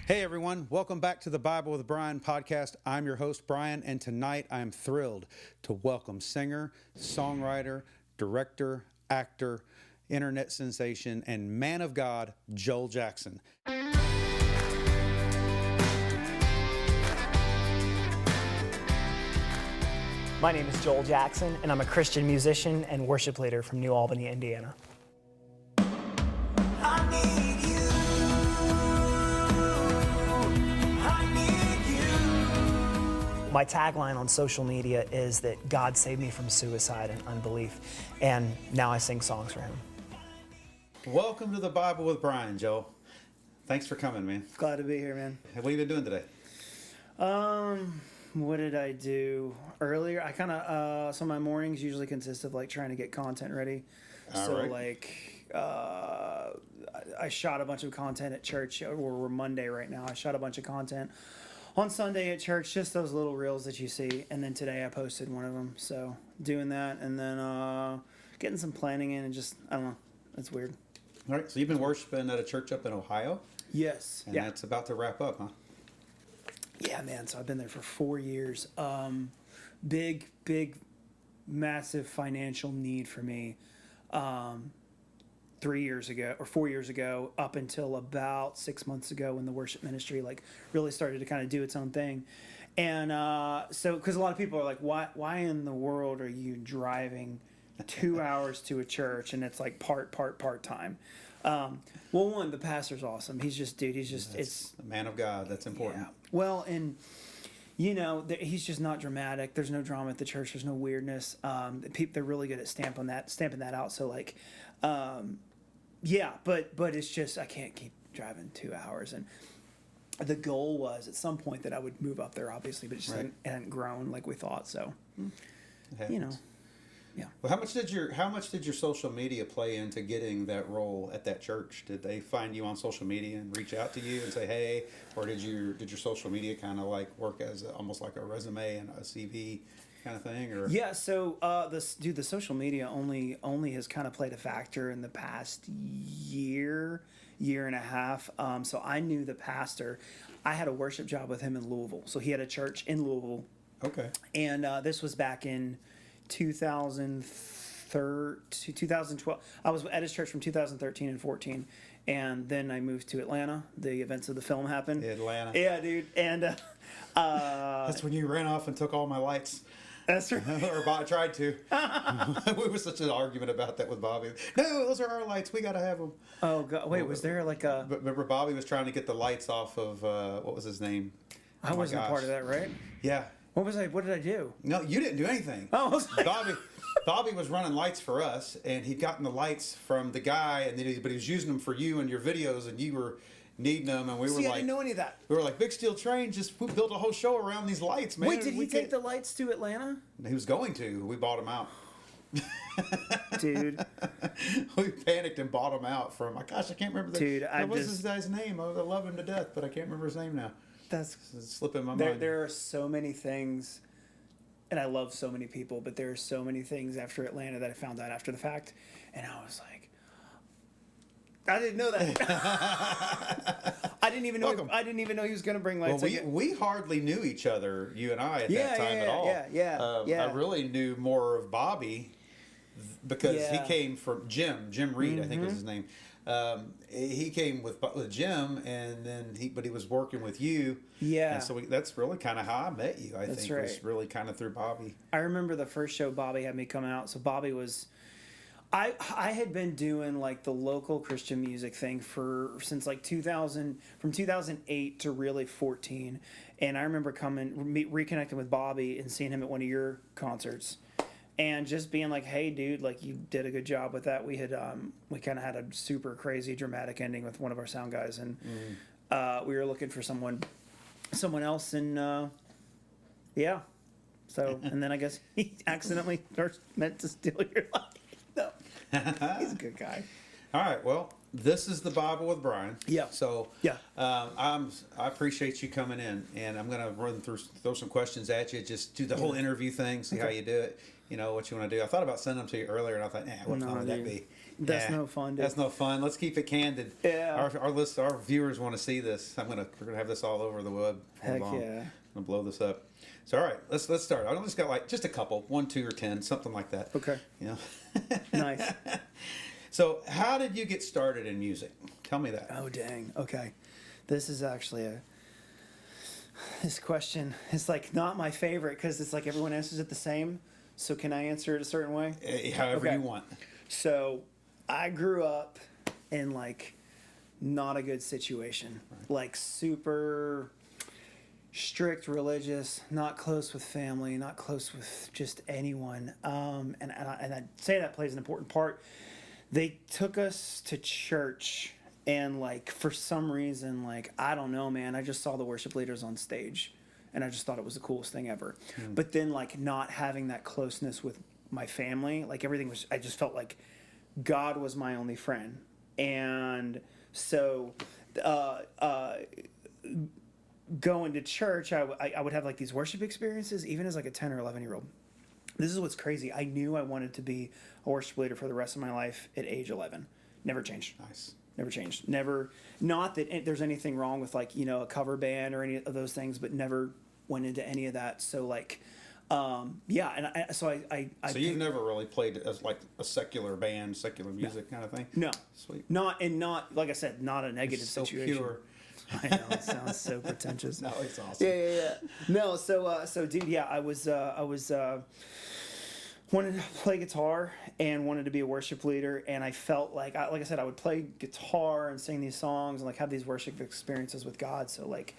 Hey everyone, welcome back to the Bible with Brian podcast. I'm your host, Brian, and tonight I'm thrilled to welcome singer, songwriter, director, actor, internet sensation, and man of God, Joel Jackson. My name is Joel Jackson, and I'm a Christian musician and worship leader from New Albany, Indiana. I need you. I need you. My tagline on social media is that God saved me from suicide and unbelief, and now I sing songs for Him. Welcome to the Bible with Brian, Joel. Thanks for coming, man. Glad to be here, man. What have you been doing today? What did I do earlier? I kind of so my mornings usually consist of like trying to get content ready. All right. Like I shot a bunch of content at church. We're Monday right now. I shot a bunch of content on Sunday at church, just those little reels that you see. And then today I posted one of them. So doing that, and then getting some planning in, and just I don't know. It's weird. All right, so you've been worshiping at a church up in Ohio, Yes. and Yeah. that's about to wrap up, huh? Yeah, man. So I've been there for 4 years. Big, massive financial need for me. 3 years ago or 4 years ago, up until about 6 months ago, when the worship ministry like really started to kind of do its own thing. And so, because a lot of people are like, why in the world are you driving 2 hours to a church and it's like part time? Well, one, the pastor's awesome. He's just it's A man of God, that's important. yeah. Well, and you know, he's just not dramatic. There's no drama at the church. There's no weirdness. They're really good at stamping that out. So like, yeah, but it's just I can't keep driving 2 hours. And the goal was at some point that I would move up there, obviously, but it just Right. hadn't grown like we thought. So, It happens. you know, yeah. Well, how much did your social media play into getting that role at that church? Did they find you on social media and reach out to you and say, "Hey," or did your social media kind of like work as almost like a resume and a CV kind of thing? Or Yeah, so the social media only has kind of played a factor in the past year and a half. So I knew the pastor. I had a worship job with him in Louisville. So he had a church in Louisville, okay, and this was back in 2012. I was at his church from 2013 and 14, and then I moved to Atlanta. The events of the film happened. Atlanta. Yeah, dude, and That's when you ran off and took all my lights. that's right. Or tried to. We were such an argument about that with Bobby. No, those are our lights. We got to have them. Oh God, wait, was there like a? But remember, Bobby was trying to get the lights off of what was his name? I my wasn't a part gosh. of that, right? Yeah. What did I do? No, you didn't do anything. Oh, I was like- Bobby was running lights for us, and he'd gotten the lights from the guy, and then but he was using them for you and your videos, and you were needing them, and we were See, I like, didn't know any of that. we were like, Big Steel Train just built a whole show around these lights, man. Wait, did We he take can't- the lights to Atlanta? He was going to. We bought him out. Dude, We panicked and bought him out from. My gosh, I can't remember. Dude, what was this guy's name? I love him to death, but I can't remember his name now. that's It's slipping my there. mind. There are so many things, and I love so many people, but there are so many things after Atlanta that I found out after the fact, and I was like, I didn't know that. I didn't even know. Welcome. I didn't even know he was going to bring Well, lights. we hardly knew each other, you and I, at Yeah, that time yeah, at all. yeah. I really knew more of Bobby because Yeah. he came from Jim Reed, I think was his name. He came with Jim, and then he was working with you. Yeah. and so that's really kind of how I met you. I That's think was right. really kind of through Bobby. I remember the first show Bobby had me come out. So Bobby was, I had been doing like the local Christian music thing since like 2008 to really 14, and I remember reconnecting with Bobby and seeing him at one of your concerts, and just being like, "Hey, dude, like you did a good job with that." We had we kind of had a super crazy dramatic ending with one of our sound guys, and we were looking for someone else, and yeah. So, and then I guess he accidentally meant to steal your life. No, he's a good guy. All right, well, this is the Bible with Brian. Yeah. So Yeah. I appreciate you coming in, and I'm going to throw some questions at you. Just do the whole interview thing, see how you do it. You know what you want to do. I thought about sending them to you earlier, and I thought, what fun would that be? That's no fun, dude. That's no fun. Let's keep it candid. Yeah. Our viewers want to see this. We're gonna have this all over the web. Heck Hold on. yeah. I'm gonna blow this up. So all right, let's start. I just got like just a couple, 1, 2, or 10, something like that. Okay. You know. Nice. So how did you get started in music? Tell me that. Oh, dang. Okay. This is actually this question is like not my favorite because it's like everyone answers it the same. So can I answer it a certain way? However Okay. you want. So I grew up in like not a good situation, like super strict religious, not close with family, not close with just anyone. And I'd say that plays an important part. They took us to church, and like for some reason, like I don't know, man, I just saw the worship leaders on stage, and I just thought it was the coolest thing ever. But then like not having that closeness with my family, like everything was, I just felt like God was my only friend. And so going to church, I would have like these worship experiences, even as like a 10 or 11-year-old. This is what's crazy. I knew I wanted to be a worship leader for the rest of my life at age 11. Never changed. Nice. Never changed. Never, not that there's anything wrong with like, you know, a cover band or any of those things, but never went into any of that. So like, yeah. And I So you've never really played as like a secular band, secular music kind of thing? No. Sweet. Not like I said, not a negative So situation. pure. I know, it sounds so pretentious. No, it's awesome. Yeah. No, so dude, yeah, I was wanted to play guitar and wanted to be a worship leader, and I felt like I said, I would play guitar and sing these songs and like have these worship experiences with God. So like,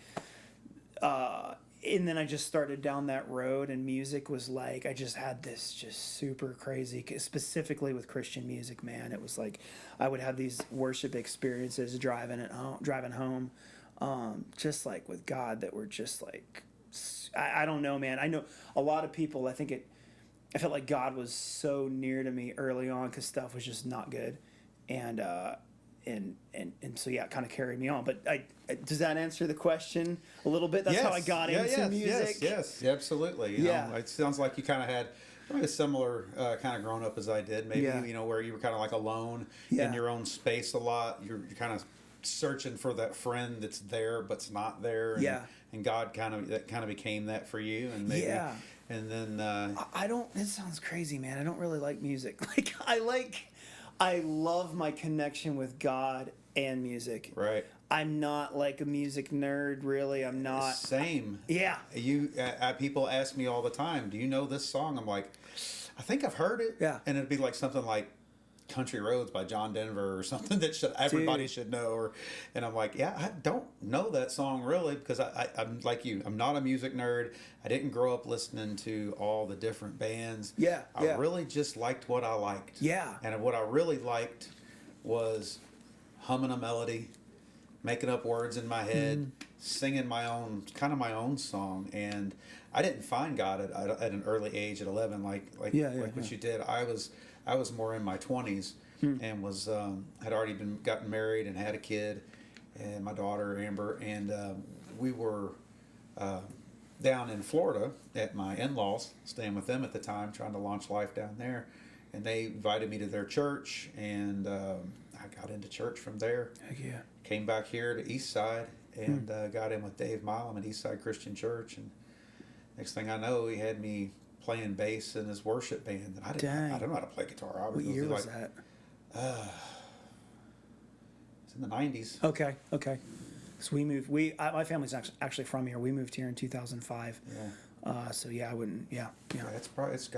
and then I just started down that road, and music was like, I just had this just super crazy, specifically with Christian music, man. It was like I would have these worship experiences driving home, just like with God that were just like, I don't know, man. I know a lot of people, I felt like God was so near to me early on because stuff was just not good. And so yeah, it kind of carried me on. But does that answer the question a little bit? That's how I got into music. Yes, absolutely. You know, it sounds like you kind of had a similar kind of grown up as I did. Maybe you know, where you were kind of like alone in your own space a lot. You're kind of searching for that friend that's there but's not there. And, and God kind of became that for you. And maybe. Yeah. And then I don't. It sounds crazy, man. I don't really like music. I love my connection with God and music. Right. I'm not like a music nerd, really. I'm not. Same. Yeah. People ask me all the time, "Do you know this song?" I'm like, "I think I've heard it." Yeah. And it'd be like something like Country Roads by John Denver or something that everybody should know. And I'm like, yeah, I don't know that song really because I'm like you. I'm not a music nerd. I didn't grow up listening to all the different bands. I really just liked what I liked. Yeah. And what I really liked was humming a melody, making up words in my head, singing my own song. And I didn't find God at an early age at 11 like what you did. I was more in my 20s and was had already gotten married and had a kid and my daughter Amber, and we were down in Florida at my in-laws, staying with them at the time, trying to launch life down there, and they invited me to their church, and I got into church from there. Heck yeah. Came back here to East Side and got in with Dave Milam at East Side Christian Church, and next thing I know, he had me playing bass in his worship band. And I don't know how to play guitar. What year was that? It's in the 90s. Okay. So we moved. My family's actually from here. We moved here in 2005. Yeah. So yeah, I wouldn't. Yeah. It's probably it's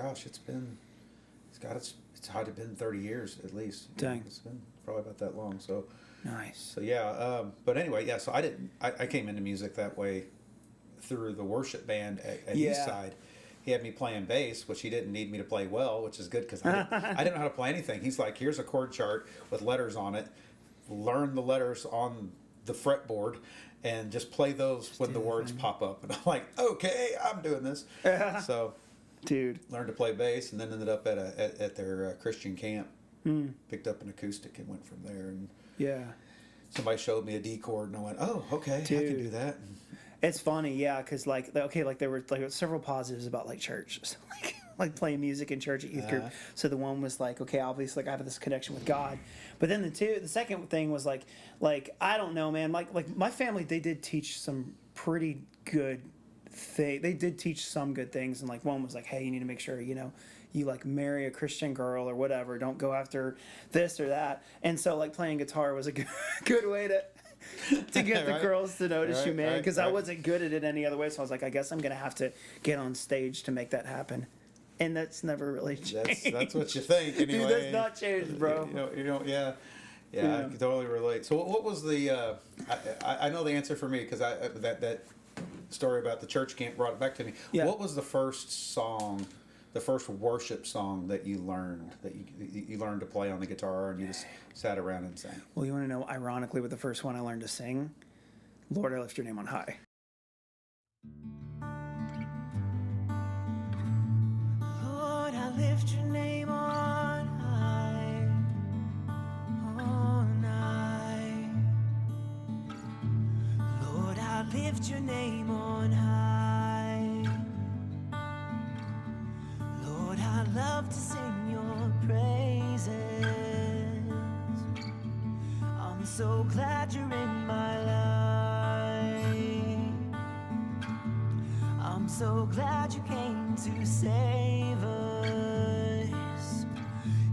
had been 30 years at least. Dang. It's been probably about that long. So nice. So yeah. But anyway, yeah. So I came into music that way through the worship band at East Side. He had me playing bass, which he didn't need me to play well, which is good because I didn't know how to play anything. He's like, here's a chord chart with letters on it. Learn the letters on the fretboard and just play those when the words pop up. And I'm like, okay, I'm doing this. So, dude, learned to play bass, and then ended up at their Christian camp. Picked up an acoustic and went from there. And somebody showed me a D chord, and I went, oh, okay, dude, I can do that. It's funny, yeah, because there were several positives about like church. So, like playing music in church at youth group. So the one was like, okay, obviously like I have this connection with God. But then the second thing was like I don't know, man. Like my family, they did teach some pretty good they did teach some good things, and like one was like, hey, you need to make sure you like marry a Christian girl or whatever. Don't go after this or that. And so like playing guitar was a good way to get the Right. girls to notice you, man. Because I Right. wasn't good at it any other way. So I was like, I guess I'm gonna have to get on stage to make that happen. And that's never really changed. That's what you think anyway. Dude, that's not changed, bro. Yeah. I can totally relate. So what was the? I know the answer for me because that story about the church camp brought it back to me. Yeah. What was the first song, the first worship song that you learned you learned to play on the guitar and you just sat around and sang? Well, you want to know, ironically, what the first one I learned to sing? Lord, I lift your name on high. Lord, I lift your name on high, on high. Lord, I lift your name on high. Lord, I love to sing your praises. I'm so glad you're in my life. I'm so glad you came to save us.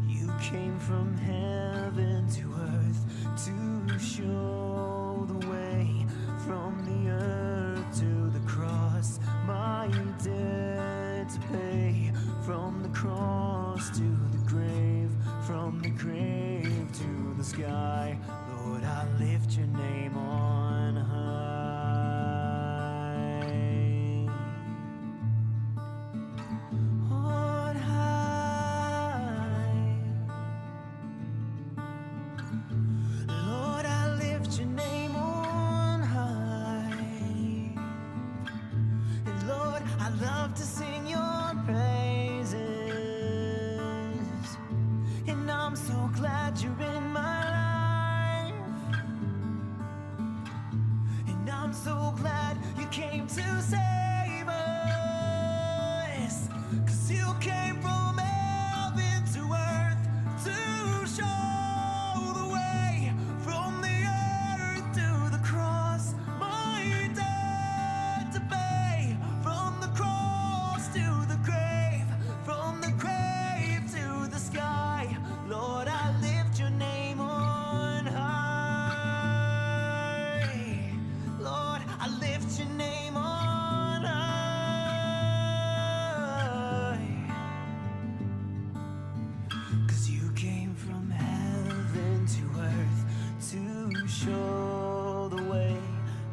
You came from heaven to earth to show the way, from the earth to the cross, my debt to pay, from the cross to the grave, from the grave to the sky. Lord, I lift your name on high. On high. Lord, I lift your name on high. And Lord, I love to sing your praises. And I'm so glad you're in my life. And I'm so glad you came to save us. 'Cause you came from heaven to earth to show the way, from the earth to the cross, my debt to pay, from the cross to the grave, from the grave to the sky. Lord, I lift your name on high. Lord, I lift your name on high. 'Cause you came from heaven to earth to show the way,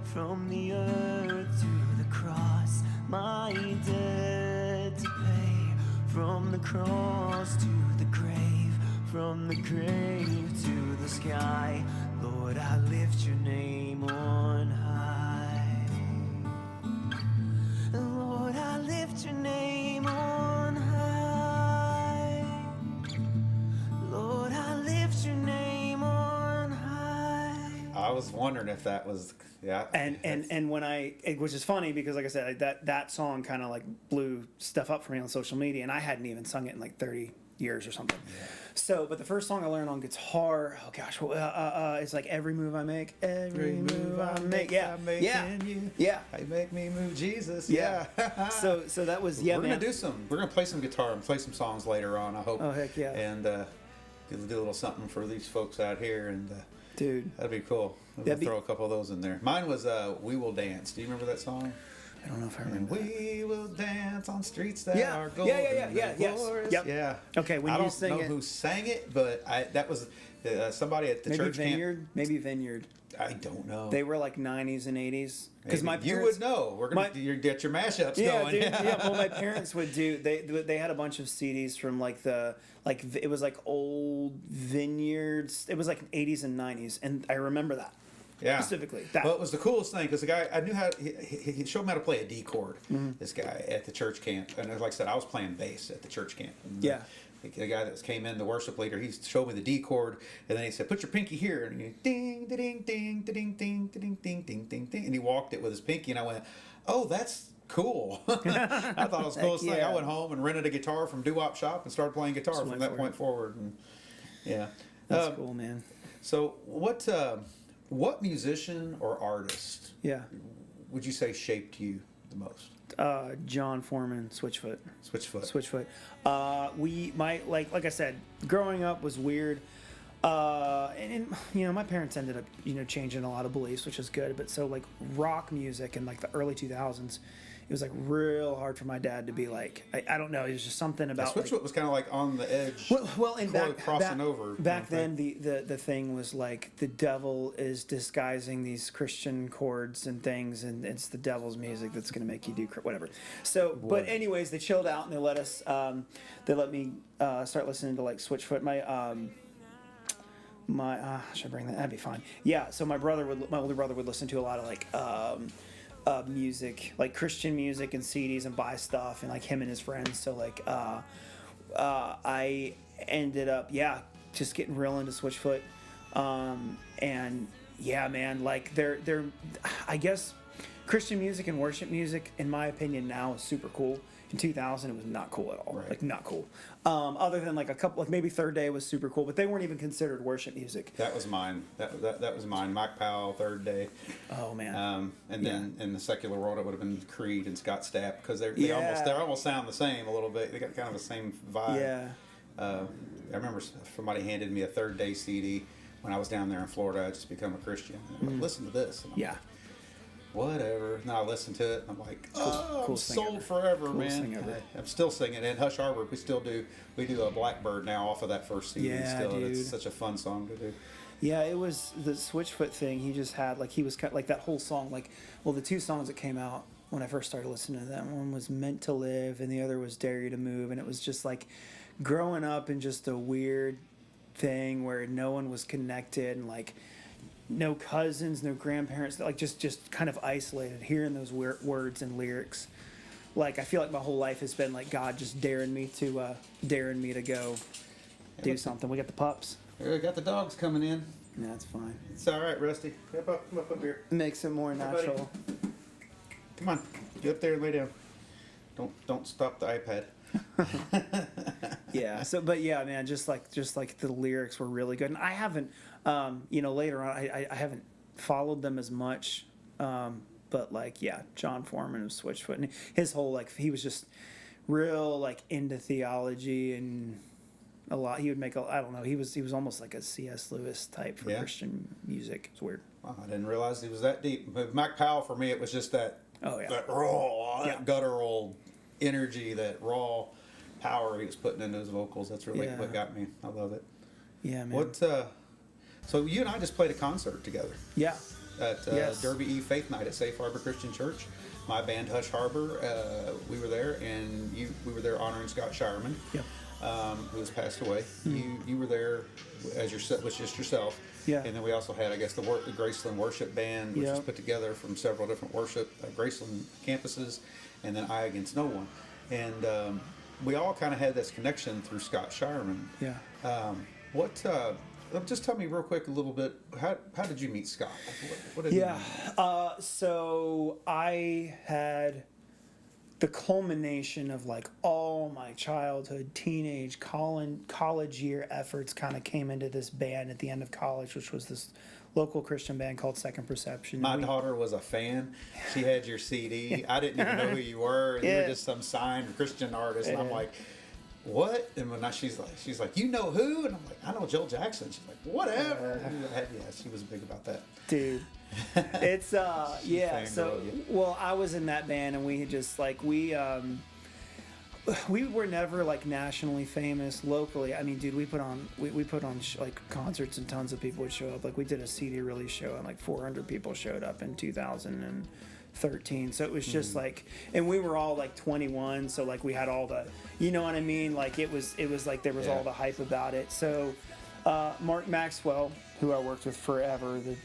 from the earth to the cross, my debt to pay, from the cross to the grave, from the grave to the sky. Lord, I lift your name on high. Lord, I lift your name on high. Lord, I lift your name on high. I was wondering if that was And when which is funny because like I said, that song kind of like blew stuff up for me on social media, and I hadn't even sung it in like 30 years or something. Yeah. So, but the first song I learned on guitar, oh gosh, it's like every move I make, every move I make, yeah, I'm making yeah, you. yeah. I make me move, Jesus. Yeah. Yeah. So that was we're man. We're gonna play some guitar and play some songs later on. I hope. Oh, heck yeah. And do a little something for these folks out here, and Dude, that'd be cool. We'll That'd be- throw a couple of those in there. Mine was "We Will Dance." Do you remember that song? I don't know if I And remember. we will dance on streets that Yeah. are Yeah, golden. yeah, yeah, and yes. glorious. Yep. Yeah. Okay, when I you don't sing know it- who sang it, but that was somebody at the Maybe church Vineyard, maybe Vineyard. camp. I don't know. They were like 90s and 80s. Because Maybe. my You parents, would know. We're gonna my- you get your mashups Yeah, going. dude. Yeah, well, my parents would do. They had a bunch of CDs from like it was like old vineyards. It was like 80s and 90s, and I remember that Yeah. specifically. That Well, it was the coolest thing because the guy I knew how he showed me how to play a D chord. Mm-hmm. This guy at the church camp, and like I said, I was playing bass at the church camp. And Yeah. The guy that came in, the worship leader, he showed me the D chord, and then he said, "Put your pinky here," and he ding, ding, ding, ding, ding, ding, ding, ding, ding, ding, and he walked it with his pinky, and I went, "Oh, that's cool. I thought it was the coolest thing. I yeah. went home and rented a guitar from Doo-Wop Shop and started playing guitar Just from went that for point it. forward. And yeah. That's cool, man. So what musician or artist Yeah. would you say shaped you the most? John Foreman, Switchfoot. Switchfoot. Switchfoot. Like I said, growing up was weird. And you know, my parents ended up, you know, changing a lot of beliefs, which is good. But so like rock music in like the early 2000s, it was like real hard for my dad to be like, I don't know, it was just something about Switchfoot like, was kind of like on the edge. well, and crossing over. Back then, the thing was like the devil is disguising these Christian chords and things, and it's the devil's music that's going to make you do whatever. So, but anyways, they chilled out and they let us, they let me start listening to like Switchfoot. Should I bring that? That'd be fine. Yeah. So my older brother would listen to a lot of like music, like Christian music and CDs, and buy stuff, and like him and his friends. So like I ended up just getting real into Switchfoot, and yeah, man, like they're I guess Christian music and worship music, in my opinion, now is super cool. In 2000, it was not cool at all. Right. Like not cool. Other than like a couple, like maybe Third Day was super cool, but they weren't even considered worship music. That was mine. That was mine. Mike Powell, Third Day. Oh man. And then in the secular world, it would have been Creed and Scott Stapp, because they Yeah. almost sound the same a little bit. They got kind of the same vibe. Yeah. I remember somebody handed me a Third Day CD when I was down there in Florida. I had just become a Christian. And I'm like, listen to this. And I'm Yeah. like, whatever. And I listened to it. And I'm like, I'm coolest thing sold ever. forever, Coolest man. thing ever. I'm still singing. And Hush Harbor, we do a Blackbird now off of that first CD. Yeah, still. And dude. it's such a fun song to do. Yeah, it was the Switchfoot thing. He just had like, he was kind of, like that whole song. Like, well, the two songs that came out when I first started listening to them, one was Meant to Live and the other was Dare You to Move. And it was just like growing up in just a weird thing where no one was connected, and like no cousins, no grandparents, like just kind of isolated, hearing those words and lyrics. Like I feel like my whole life has been like God just daring me to go do something. We got the pups. We got the dogs coming in. Yeah, that's fine. It's all right, Rusty. Come up here. Makes it more buddy. natural. Come on, get up there and lay down. Don't stop the iPad. Yeah. So, but yeah, man, just like the lyrics were really good, and I haven't, later on, I haven't followed them as much, but like, yeah, John Foreman of Switchfoot, and his whole like, he was just real like into theology and a lot. He would make I don't know. He was almost like a C.S. Lewis type for Christian music. It's weird. Wow, I didn't realize he was that deep. But Mike Powell, for me, it was just that. Oh yeah. That raw, that guttural energy, that raw power he was putting into his vocals. That's really what got me. I love it. Yeah, man. What? So you and I just played a concert together Yeah. at Derby Eve Faith Night at Safe Harbor Christian Church. My band Hush Harbor, we were there, and we were there honoring Scott Shireman, Yep. who has passed away. You were there as was just yourself. Yeah. And then we also had, I guess, the Graceland Worship Band, which was Yep. put together from several different worship Graceland campuses, and then I Against No One. And we all kind of had this connection through Scott Shireman. Yeah. Just tell me real quick a little bit, how did you meet Scott? What did Yeah. So I had the culmination of like all my childhood, teenage, college year efforts kind of came into this band at the end of college, which was this local Christian band called Second Perception. My daughter was a fan. She had your CD. I didn't even know who you were. And you were just some signed Christian artist. And I'm like, what? And when she's like, you know who? And I'm like, I know Joel Jackson. She's like, whatever. She was big about that. Dude. It's yeah. So fangirled you. well, I was in that band, and we had just like we were never like nationally famous locally. I mean, dude, we put on like concerts, and tons of people would show up. Like we did a CD release show, and like 400 people showed up in 2013. So it was just like, and we were all like 21, so like we had all the, you know what I mean? Like it was like there was all the hype about it. So Mark Maxwell, who I worked with forever, the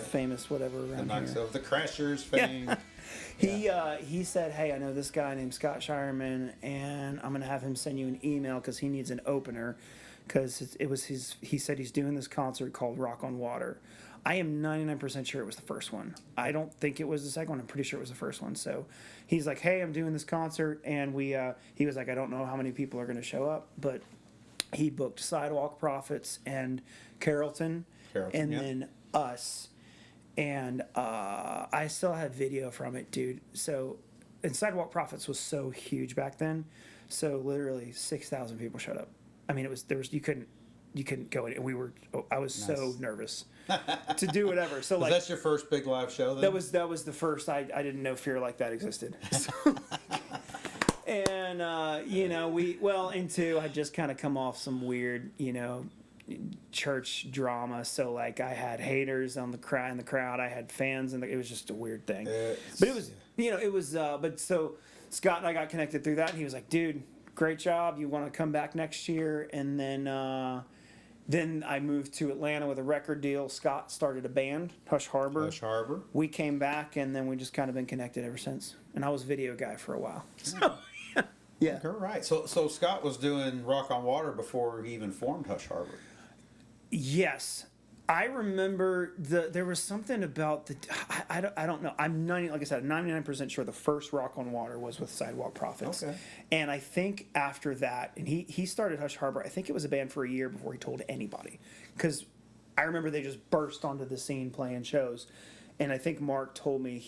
famous whatever around here. So the Crashers fame. He said, hey, I know this guy named Scott Shireman, and I'm going to have him send you an email because he needs an opener, because he said he's doing this concert called Rock on Water. I am 99% sure it was the first one. I don't think it was the second one. I'm pretty sure it was the first one. So he's like, hey, I'm doing this concert. And he was like, I don't know how many people are going to show up, but he booked Sidewalk Prophets and Carrollton and yeah. then us. And I still have video from it, dude. So, and Sidewalk Prophets was so huge back then. So literally 6,000 people showed up. I mean, you couldn't go in. I was so nervous to do whatever. So like, that's your first big live show then? that was the first. I didn't know Fear Like That existed. And and two, I just kind of come off some weird, church drama. So like, I had haters in the crowd. I had fans, and it was just a weird thing. But it was, but so Scott and I got connected through that, and he was like, dude, great job. You want to come back next year? And then I moved to Atlanta with a record deal. Scott started a band, Hush Harbor. Hush Harbor. We came back, and then we just kind of been connected ever since. And I was video guy for a while. So, yeah. All right. So Scott was doing Rock on Water before he even formed Hush Harbor. Yes. I remember there was something about I don't know. Like I said, 99% sure the first Rock on Water was with Sidewalk Prophets. Okay. And I think after that, and he started Hush Harbor, I think it was a band for a year before he told anybody. Because I remember they just burst onto the scene playing shows. And I think Mark told me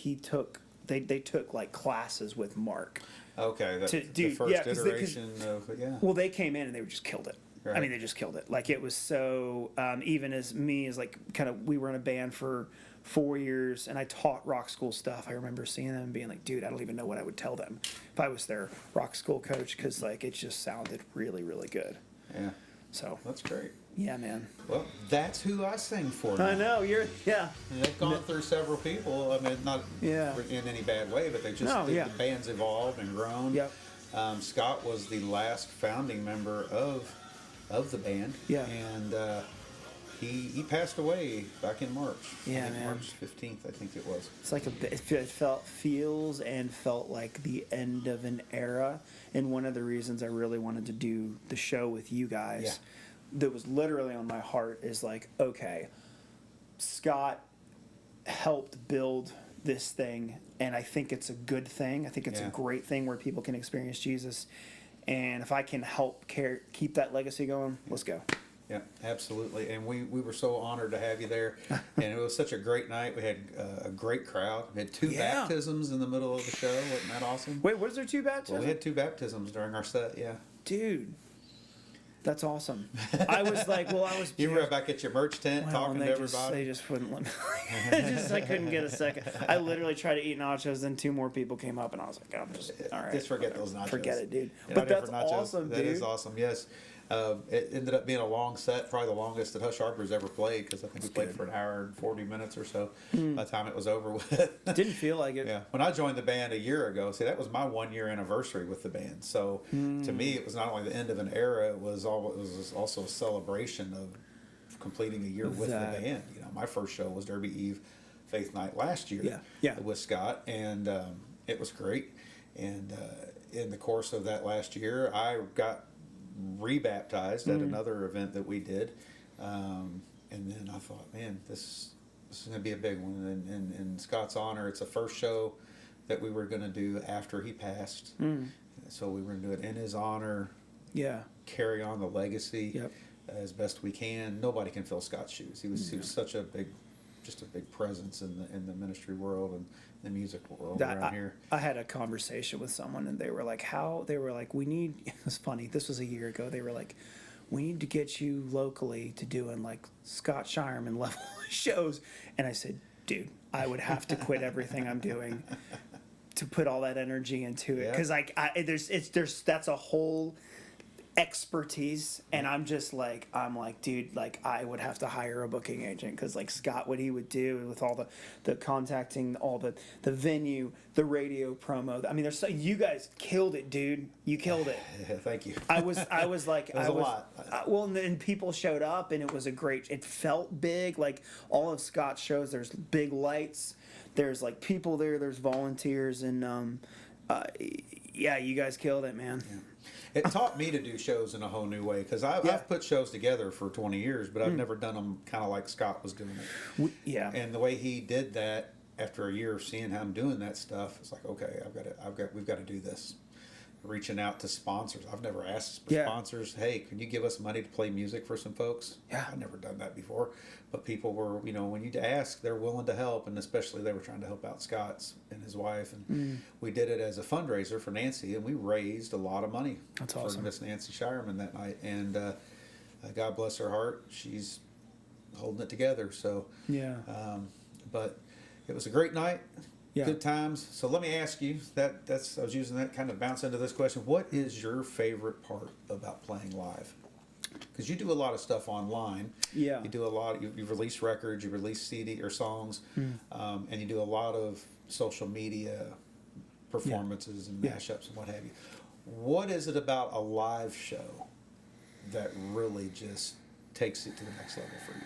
they took like classes with Mark. Okay. The first iteration of it, yeah. Well, they came in and they just killed it. Right. I mean, they just killed it. Like, it was so, even as me, as like, kind of, we were in a band for 4 years, and I taught rock school stuff. I remember seeing them and being like, dude, I don't even know what I would tell them if I was their rock school coach, because, like, it just sounded really, really good. Yeah. So, That's great. yeah, man. Well, that's who I sing for I now. know, yeah. And they've gone through several people. I mean, not Yeah. in any bad way, but the band's evolved and grown. Yep. Scott was the last founding member of the band. Yeah. And he passed away back in March. Yeah, I think man. March 15th, I think it was. It's like it felt like the end of an era. And one of the reasons I really wanted to do the show with you guys, that was literally on my heart, is like, okay, Scott helped build this thing, and I think it's a good thing. I think it's a great thing where people can experience Jesus. And if I can help keep that legacy going, let's go. Yeah, absolutely. And we were so honored to have you there. And it was such a great night. We had a great crowd. We had two baptisms in the middle of the show. Wasn't that awesome? Wait, was there two baptisms? Well, we had two baptisms during our set, yeah. Dude, that's awesome. I was like, You were back at your merch tent well, talking and to everybody. They just wouldn't let me. I couldn't get a second. I literally tried to eat nachos, then two more people came up, and I was like, I'm just, all right. Just forget those nachos. Forget it, dude. You're But not in that's for nachos. awesome, dude. That is awesome, yes. It ended up being a long set, probably the longest that Hush Harper's ever played, because I think we played for an hour and 40 minutes or so by the time it was over with. Didn't feel like it. Yeah. When I joined the band a year ago, see, that was my 1 year anniversary with the band. So to me, it was not only the end of an era, it was also a celebration of completing a year with the band. You know, my first show was Derby Eve Faith Night last year with Scott, and it was great. And in the course of that last year, I got rebaptized at another event that we did, and then I thought, man, this is going to be a big one. And in Scott's honor, it's the first show that we were going to do after he passed. So we were going to do it in his honor. Yeah. Carry on the legacy Yep. as best we can. Nobody can fill Scott's shoes. He was such a big presence in the ministry world and the music world around here. I had a conversation with someone, and they were like, we need, it was funny, this was a year ago, they were like, we need to get you locally to doing like Scott Shireman level shows. And I said, dude, I would have to quit everything I'm doing to put all that energy into it. Because that's a whole expertise, and I'm like, dude, like, I would have to hire a booking agent, because like Scott, what he would do with all the contacting, all the venue, the radio promo, I mean, you guys killed it, dude. You killed it. Yeah, thank you. I was like, it was a lot. Well, and then people showed up, and it felt big. Like all of Scott's shows, there's big lights, there's like people there, there's volunteers, and Yeah, you guys killed it, man. It taught me to do shows in a whole new way because I've put shows together for 20 years, but I've never done them kind of like Scott was doing it. Yeah. And the way he did that after a year of seeing him doing that stuff, it's like, okay, we've got to do this. Reaching out to sponsors. I've never asked for sponsors, hey, can you give us money to play music for some folks? Yeah. I've never done that before. But people were, you know, when you ask, they're willing to help. And especially they were trying to help out Scott's and his wife. And we did it as a fundraiser for Nancy. And we raised a lot of money for Miss Nancy Shireman that night. And God bless her heart. She's holding it together. So, but it was a great night. Yeah. Good times. So let me ask you I was using that kind of bounce into this question. What is your favorite part about playing live? Because you do a lot of stuff online. Yeah. You do a lot. You release records. You release CD or songs, and you do a lot of social media performances and mashups and what have you. What is it about a live show that really just takes it to the next level for you?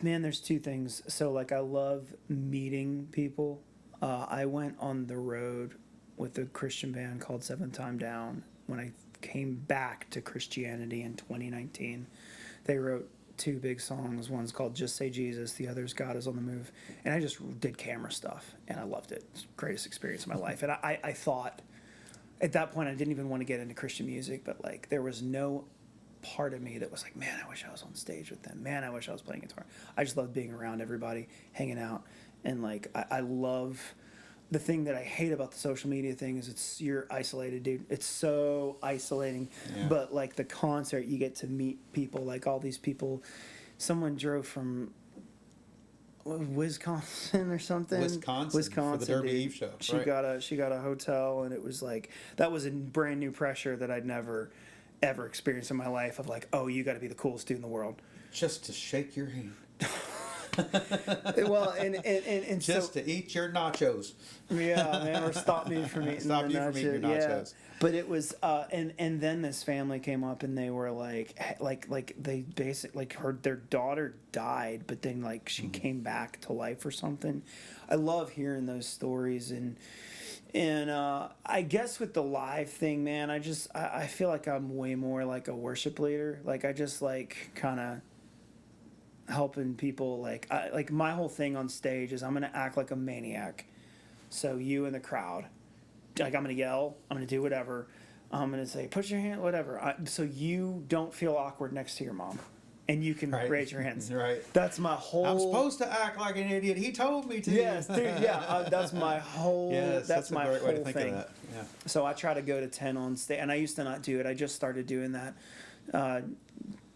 Man, there's two things. So, like, I love meeting people. I went on the road with a Christian band called Seventh Time Down when I came back to Christianity in 2019. They wrote two big songs. One's called Just Say Jesus. The other's God Is on the Move. And I just did camera stuff, and I loved it. It's the greatest experience of my life. And I thought, at that point, I didn't even want to get into Christian music, but, like, there was no part of me that was like, man, I wish I was on stage with them. Man, I wish I was playing guitar. I just love being around everybody, hanging out. And, like, I love the thing that I hate about the social media thing is you're isolated, dude. It's so isolating. Yeah. But, like, the concert, you get to meet people, like all these people. Someone drove from Wisconsin or something. Wisconsin for the Derby Eve show. She got a hotel, and it was like, that was a brand new pressure that I'd never ever experienced in my life of, like, oh, you got to be the coolest dude in the world. Just to shake your hand. Well, and just to eat your nachos. Yeah, man, or stop me from eating stop you from eating your nachos. Yeah. But it was, and then this family came up, and they were like they basically, like, their daughter died, but then, like, she came back to life or something. I love hearing those stories, and I guess with the live thing, man, I feel like I'm way more like a worship leader. Like, I just like kind of helping people. Like my whole thing on stage is I'm gonna act like a maniac. So you in the crowd, like, I'm gonna yell, I'm gonna do whatever, I'm gonna say put your hand, whatever. So you don't feel awkward next to your mom. And you can raise your hands. Right. That's my whole... I'm supposed to act like an idiot. He told me to. Yes, dude, yeah. That's my whole... Yes, that's my a great whole way to think thing. of that. Yeah. So I try to go to 10 on stage. And I used to not do it. I just started doing that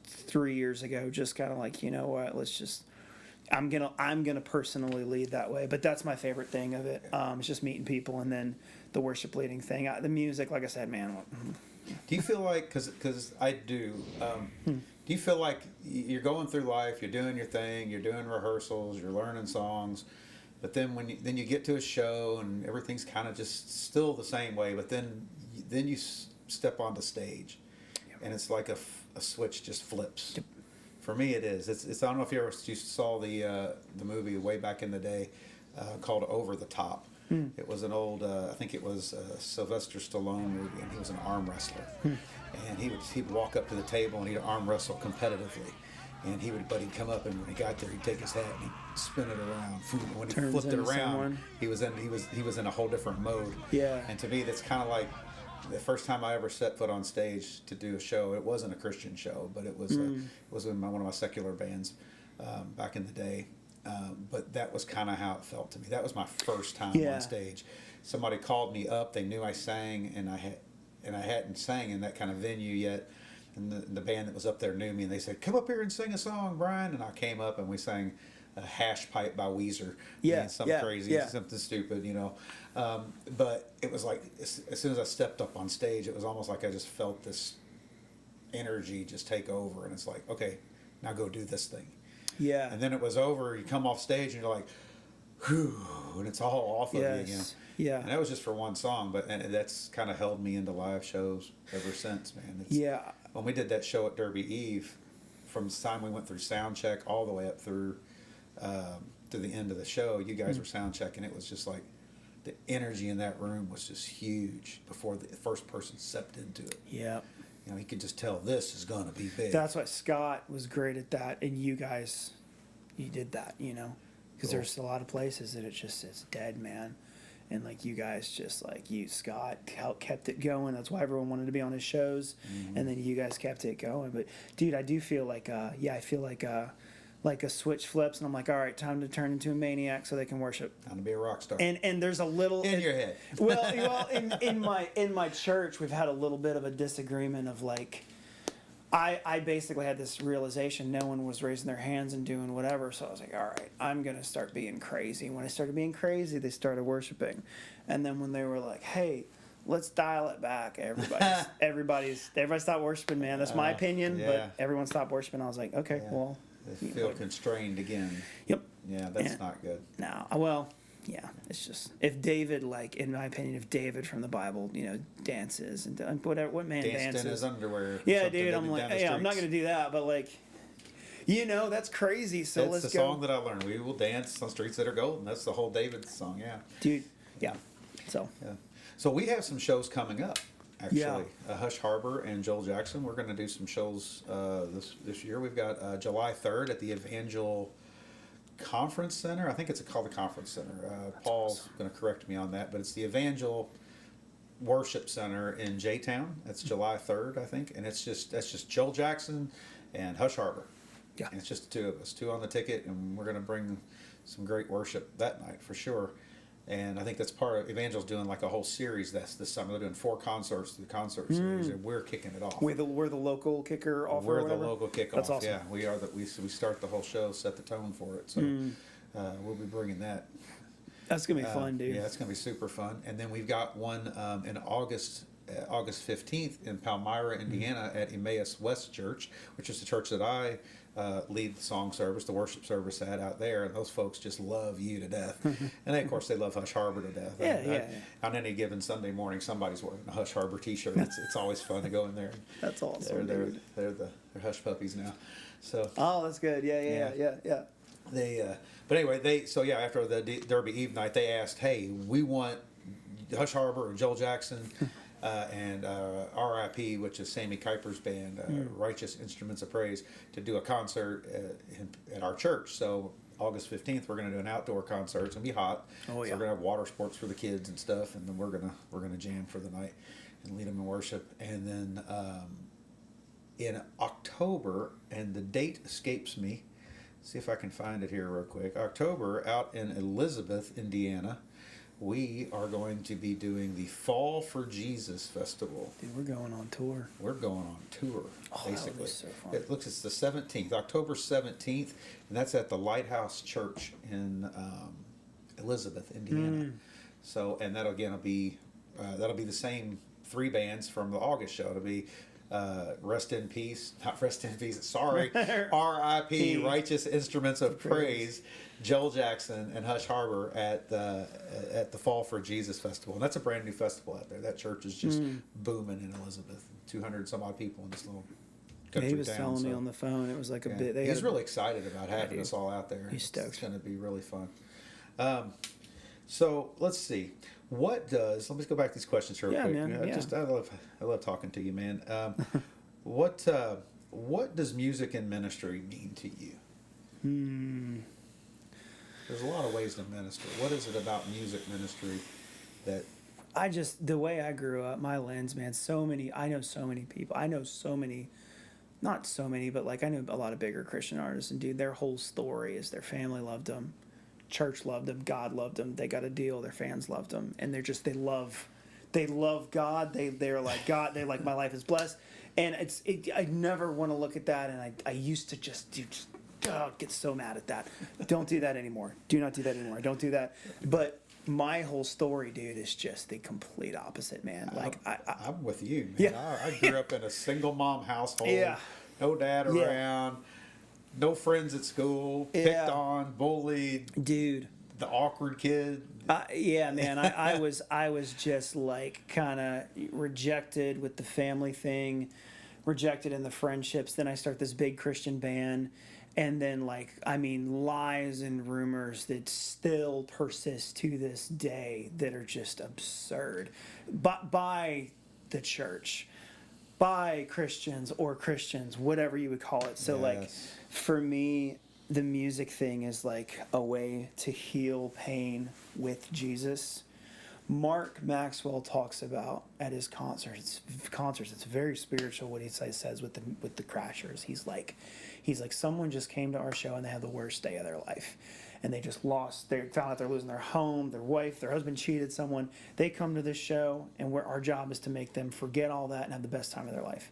3 years ago. Just kind of like, you know what, let's just... I'm gonna personally lead that way. But that's my favorite thing of it. It's just meeting people, and then the worship leading thing. The music, like I said, man... Do you feel like, because I do, do you feel like you're going through life, you're doing your thing, you're doing rehearsals, you're learning songs, but then when you get to a show and everything's kind of just still the same way, but then you step onto stage, and it's like a switch just flips. Yep. For me, it is. It's I don't know if you saw the movie way back in the day called Over the Top. It was an old, I think it was a Sylvester Stallone movie, and he was an arm wrestler. And he'd walk up to the table and he'd arm wrestle competitively. And he'd come up, and when he got there, he'd take his hat and he'd spin it around. When he flipped it around, he was in a whole different mode. Yeah. And to me, that's kind of like the first time I ever set foot on stage to do a show. It wasn't a Christian show, but it was in one of my secular bands back in the day. But that was kind of how it felt to me. That was my first time on stage. Somebody called me up. They knew I sang, and I hadn't sang in that kind of venue yet. And the band that was up there knew me, and they said, "Come up here and sing a song, Brian." And I came up, and we sang a Hash Pipe by Weezer. Something crazy, something stupid, you know. But it was like, as soon as I stepped up on stage, it was almost like I just felt this energy just take over. And it's like, okay, now go do this thing. Yeah. And then it was over. You come off stage and you're like, whew, and it's all off of you again. Yeah. And that was just for one song, and that's kind of held me into live shows ever since, man. When we did that show at Derby Eve, from the time we went through sound check all the way up through to the end of the show, you guys were sound checking. It was just like, the energy in that room was just huge before the first person stepped into it. Yeah. You know, he could just tell this is going to be big. That's why Scott was great at that, and you guys, you did that, you know, because Cool. there's a lot of places that it's dead, man, and like you guys just like Scott kept it going. That's why everyone wanted to be on his shows, and then you guys kept it going. But dude, I do feel like I feel like a switch flips, and I'm like, all right, time to turn into a maniac so they can worship. Time to be a rock star. And there's a little in your head. well, in my church, we've had a little bit of a disagreement of like, I basically had this realization no one was raising their hands and doing whatever, so I was like, all right, I'm gonna start being crazy. When I started being crazy, they started worshiping, and then when they were like, hey, let's dial it back, everybody stopped worshiping, man. That's my opinion, yeah. but everyone stopped worshiping. I was like, okay, Yeah. well, They feel constrained again. yep. Yeah, that's Yeah. not good. No, well, yeah, it's just if David, like in my opinion, if David from the Bible, you know, dances and whatever, what man Danced dances? in his underwear. or Yeah, something, dude, I'm down like, the yeah, I'm not streets. gonna do that, but like, you know, that's crazy. So That's let's the go, song that I learned. We will dance on streets that are golden. That's the whole David song. Yeah. dude. Yeah, so Yeah. So we have some shows coming up. Actually, Yeah. Hush Harbor and Joel Jackson. We're going to do some shows this year. We've got July 3rd at the Evangel Conference Center. I think it's called the Conference Center. Paul's going to correct me on that, but it's the Evangel Worship Center in J-Town. That's July 3rd, I think, and that's just Joel Jackson and Hush Harbor. Yeah. And it's just the two of us, two on the ticket, and we're going to bring some great worship that night for sure. And I think that's part of Evangel's doing like a whole series this summer. They're doing 4 concerts to the concert series, and we're kicking it off. we're the local kicker off. We're or the whatever. local kickoff. That's awesome. Yeah, we are. We start the whole show, set the tone for it. So we'll be bringing that. That's gonna be fun, dude. Yeah, it's going to be super fun. And then we've got one in August 15th in Palmyra, Indiana at Emmaus West Church, which is the church that I lead the song service, the worship service at out there. And those folks just love you to death. And they, of course, they love Hush Harbor to death. Yeah. On any given Sunday morning, somebody's wearing a Hush Harbor t-shirt. It's always fun to go in there. That's awesome, They're dude. they're Hush puppies now. So Oh, that's good. Yeah. they, but anyway, after the Derby Eve night, they asked, hey, we want Hush Harbor and Joel Jackson and RIP, which is Sammy Kuiper's band, Righteous Instruments of Praise, to do a concert at our church. So August 15th, we're going to do an outdoor concert. It's going to be hot. Oh, So we're yeah. going to have water sports for the kids and stuff, and then we're gonna jam for the night and lead them in worship. And then in October, and the date escapes me. See if I can find it here real quick. October, out in Elizabeth, Indiana, we are going to be doing the Fall for Jesus Festival. Dude, we're going on tour. We're going on tour, Oh, that would be basically. so fun. It looks it's the 17th, October 17th, and that's at the Lighthouse Church in Elizabeth, Indiana. So, and that'll be the same 3 bands from the August show. It'll be Rest in Peace, not Rest in Peace, sorry, R.I.P. Righteous Instruments of Praise, Joel Jackson and Hush Harbor at the Fall for Jesus Festival. And that's a brand new festival out there. That church is just booming in Elizabeth. 200 some odd people in this little country He was town. telling me so, on the phone. It was like a yeah. bit. He's really excited about having dude. us all out there. He's stoked. It's going to be really fun. So let's see. Let me go back to these questions real Yeah, quick. man, yeah. I love talking to you, man. What does music and ministry mean to you? There's a lot of ways to minister. What is it about music ministry that? The way I grew up, my lens, man, I know so many people. I know so many, not so many, but like I know a lot of bigger Christian artists, and dude, their whole story is their family loved them, church loved them, God loved them, they got a deal, their fans loved them, and they love God, they're like, God, they're like, my life is blessed, and I never want to look at that, and I used to just get so mad at that. Don't do that anymore. Do not do that anymore. Don't do that. But my whole story, dude, is just the complete opposite, man. Like I'm with you, man. Yeah. I grew up in a single mom household. Yeah. No dad Yeah. around. No friends at school. Yeah. Picked on, bullied. dude. The awkward kid. Yeah, man. I was just like kind of rejected with the family thing, rejected in the friendships. Then I start this big Christian band, And then, like, I mean, lies and rumors that still persist to this day that are just absurd, but by the church, by Christians or Christians, whatever you would call it. So, like, Yes. for me, the music thing is like a way to heal pain with Jesus. Mark Maxwell talks about at his concerts. It's very spiritual what he says with the Crashers. He's like, someone just came to our show and they had the worst day of their life, and they just lost. They found out they're losing their home, their wife, their husband cheated someone. They come to this show, and our job is to make them forget all that and have the best time of their life.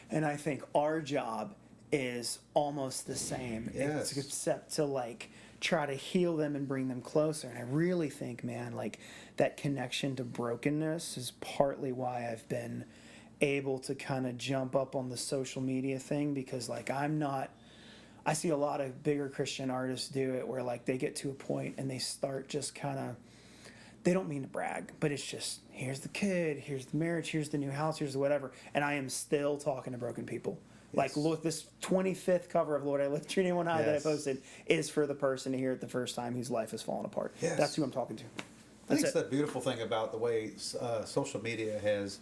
And I think our job is almost the same, Yes. except to like try to heal them and bring them closer. And I really think, man, like that connection to brokenness is partly why I've been able to kind of jump up on the social media thing, because like I see a lot of bigger Christian artists do it where like they get to a point and they start just kind of, they don't mean to brag, but it's just, here's the kid, here's the marriage, here's the new house, here's the whatever. And I am still talking to broken people. Like, look, this 25th cover of Lord, I Lift Your Name on High that I Yes. posted is for the person to hear it the first time whose life has fallen apart. Yes. That's who I'm talking to. I think it's the beautiful thing about the way social media has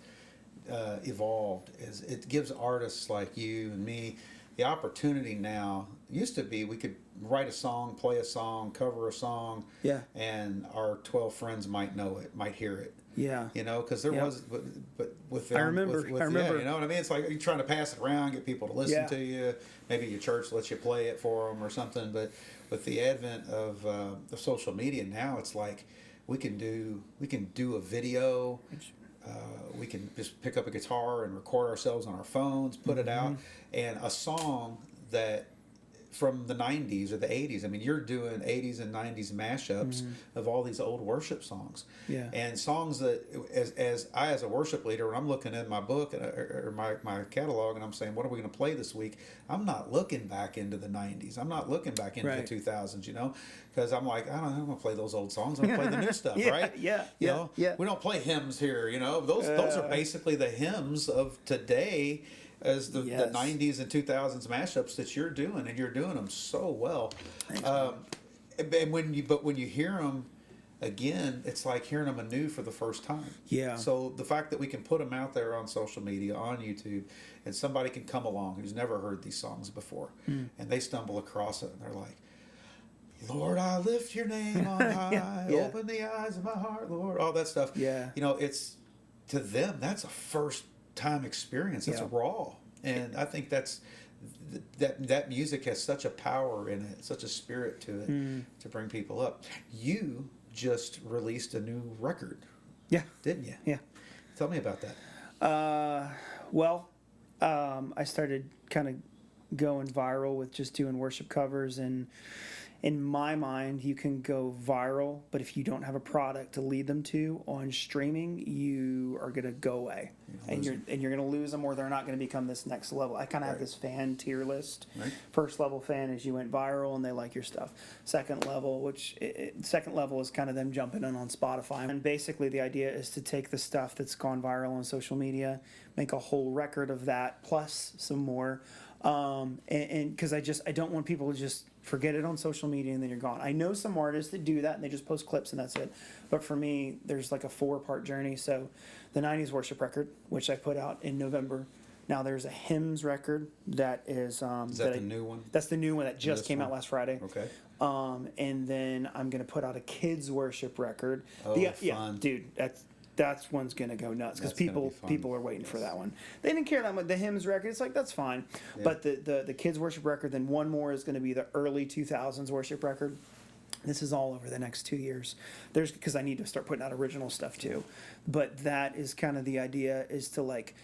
evolved is it gives artists like you and me the opportunity now. It used to be we could write a song, play a song, cover a song, Yeah. and our 12 friends might know it, might hear it. Yeah. You know, because there Yep. was, but with I remember. yeah, you know what I mean. It's like you're trying to pass it around, get people to listen Yeah. to you. Maybe your church lets you play it for them or something. But with the advent of social media now, it's like we can do a video. We can just pick up a guitar and record ourselves on our phones, put it out, and a song that from the 90s or the 80s. I mean, you're doing 80s and 90s mashups of all these old worship songs. Yeah. And songs that, as a worship leader, when I'm looking at my book or my catalog and I'm saying, what are we going to play this week? I'm not looking back into the 90s. I'm not looking back into Right. the 2000s, you know, because I'm like, I'm going to play those old songs. I'm going to play the new stuff, Yeah, right? yeah, You yeah, know, yeah. we don't play hymns here, you know. Those are basically the hymns of today, as the Yes. 90s and 2000s mashups that you're doing, and you're doing them so well. And when you hear them again, it's like hearing them anew for the first time. Yeah. So the fact that we can put them out there on social media, on YouTube, and somebody can come along who's never heard these songs before, and they stumble across it, and they're like, Lord, I lift your name on high. Yeah. Open the eyes of my heart, Lord. All that stuff. Yeah. You know, it's to them, that's a first time experience. It's Yeah. raw. And I think that music has such a power in it, such a spirit to it to bring people up. You just released a new record, Yeah. didn't you? Yeah. Tell me about that. Well, I started kind of going viral with just doing worship covers, and in my mind, you can go viral, but if you don't have a product to lead them to on streaming, you are going to go away, and you're going to lose them, or they're not going to become this next level. I kind of have Right. this fan tier list. Right. First level fan is you went viral and they like your stuff. Second level, second level is kind of them jumping in on Spotify. And basically, the idea is to take the stuff that's gone viral on social media, make a whole record of that plus some more. And because I don't want people to just forget it on social media and then you're gone. I know some artists that do that and they just post clips and that's it. But for me, there's like a 4-part journey. So the 90s worship record, which I put out in November. Now there's a hymns record that is Is that the new one? That's the new one that just This came one? out last Friday. Okay. And then I'm gonna put out a kids worship record. Oh, Yeah, fun. dude, that's one's gonna go nuts because That's gonna be fun. people are waiting for that one. They didn't care that much. The hymns record, it's like that's fine, but the kids worship record. Then one more is gonna be the early 2000s worship record. This is all over the next 2 years. There's because I need to start putting out original stuff too, but that is kind of the idea is to like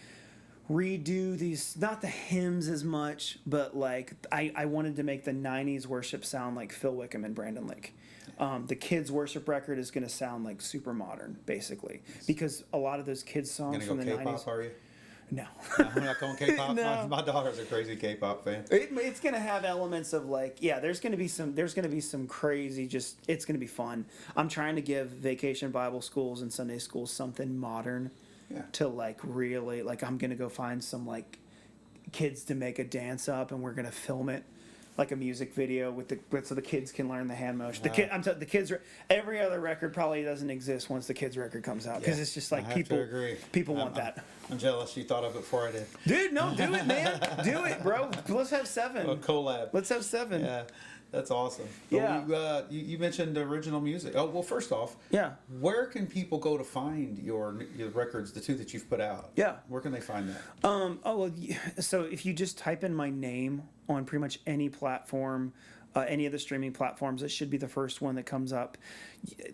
redo these, not the hymns as much, but like I wanted to make the 90s worship sound like Phil Wickham and Brandon Lake. The kids worship record is going to sound like super modern, basically, because a lot of those kids songs Gonna from go the K-pop, 90s. are you? No. No, I'm not going K-pop. No. My daughter's a crazy K-pop fan. It's going to have elements of like, yeah, there's going to be some crazy, just, it's going to be fun. I'm trying to give vacation Bible schools and Sunday schools something modern Yeah. to like really, like I'm going to go find some like kids to make a dance up and we're going to film it like a music video so the kids can learn the hand motion. The kids every other record probably doesn't exist once the kids record comes out because it's just like I have to agree. people want that. I'm jealous you thought of it before I did. Dude, no, do it, man. Do it, bro. Let's have 7. A collab. Let's have 7. Yeah, that's awesome. Yeah. But you mentioned original music. Oh, well, first off, Yeah. where can people go to find your records, the 2 that you've put out? Yeah. Where can they find that? So if you just type in my name on pretty much any platform, any of the streaming platforms, it should be the first one that comes up.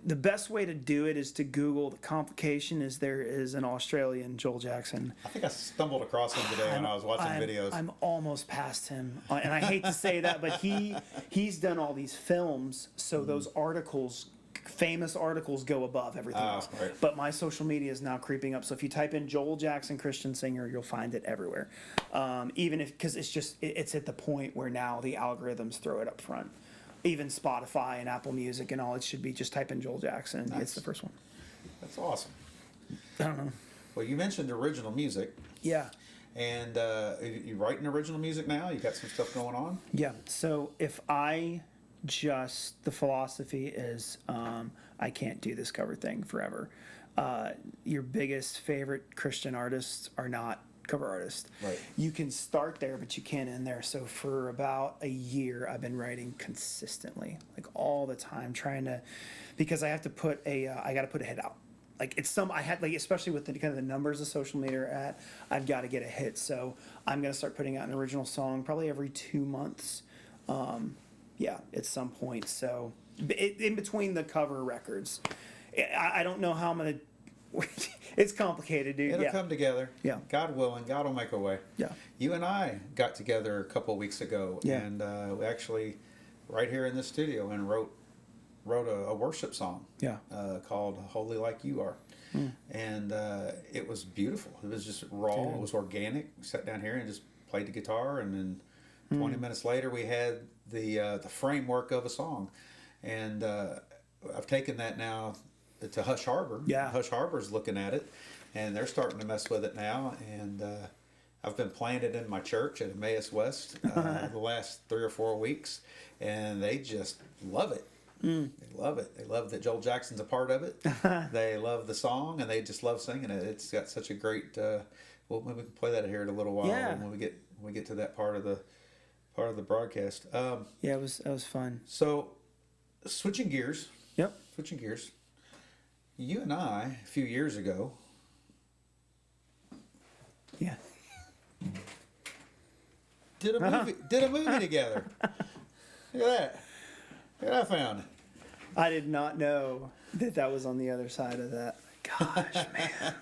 The best way to do it is to Google. The complication is there is an Australian Joel Jackson. I think I stumbled across him today when I was watching videos. I'm almost past him, and I hate to say that, but he's done all these films, so those articles, famous articles, go above everything else. Right. But my social media is now creeping up, so if you type in Joel Jackson Christian singer, you'll find it everywhere. Even if, because it's at the point where now the algorithms throw it up front. Even Spotify and Apple Music and all, it should be just type in Joel Jackson. Nice. It's the first one. That's awesome. I don't know. Well, you mentioned original music, Yeah. and you writing original music now? You got some stuff going on? Yeah. So if the philosophy is I can't do this cover thing forever. Your biggest favorite Christian artists are not cover artists. Right. You can start there, but you can't end there. So for about a year, I've been writing consistently, like all the time, because I have to put I got to put a hit out. Like especially with the kind of the numbers of social media are at, I've got to get a hit. So I'm going to start putting out an original song probably every 2 months. At some point. So in between the cover records, I don't know how I'm going to, it's complicated, dude. It'll come together. Yeah. God willing, God will make a way. Yeah. You and I got together a couple of weeks ago, Yeah. and we actually, right here in the studio, and wrote a worship song. Yeah. Called "Holy Like You Are," and it was beautiful. It was just raw. Dude. It was organic. We sat down here and just played the guitar, and then 20 minutes later, we had the framework of a song, and I've taken that now to Hush Harbor. Yeah. Hush Harbor's looking at it, and they're starting to mess with it now. And I've been playing it in my church at Emmaus West the last 3 or 4 weeks, and they just love it. They love it. They love that Joel Jackson's a part of it. They love the song, and they just love singing it. It's got such a great. Well, maybe we can play that here in a little while Yeah. when we get to that part of the broadcast. Yeah, it was fun. So, switching gears. Yep. Switching gears. You and I, a few years ago, Yeah. did a movie together. Look at that. Look what I found. I did not know that was on the other side of that. Gosh, man.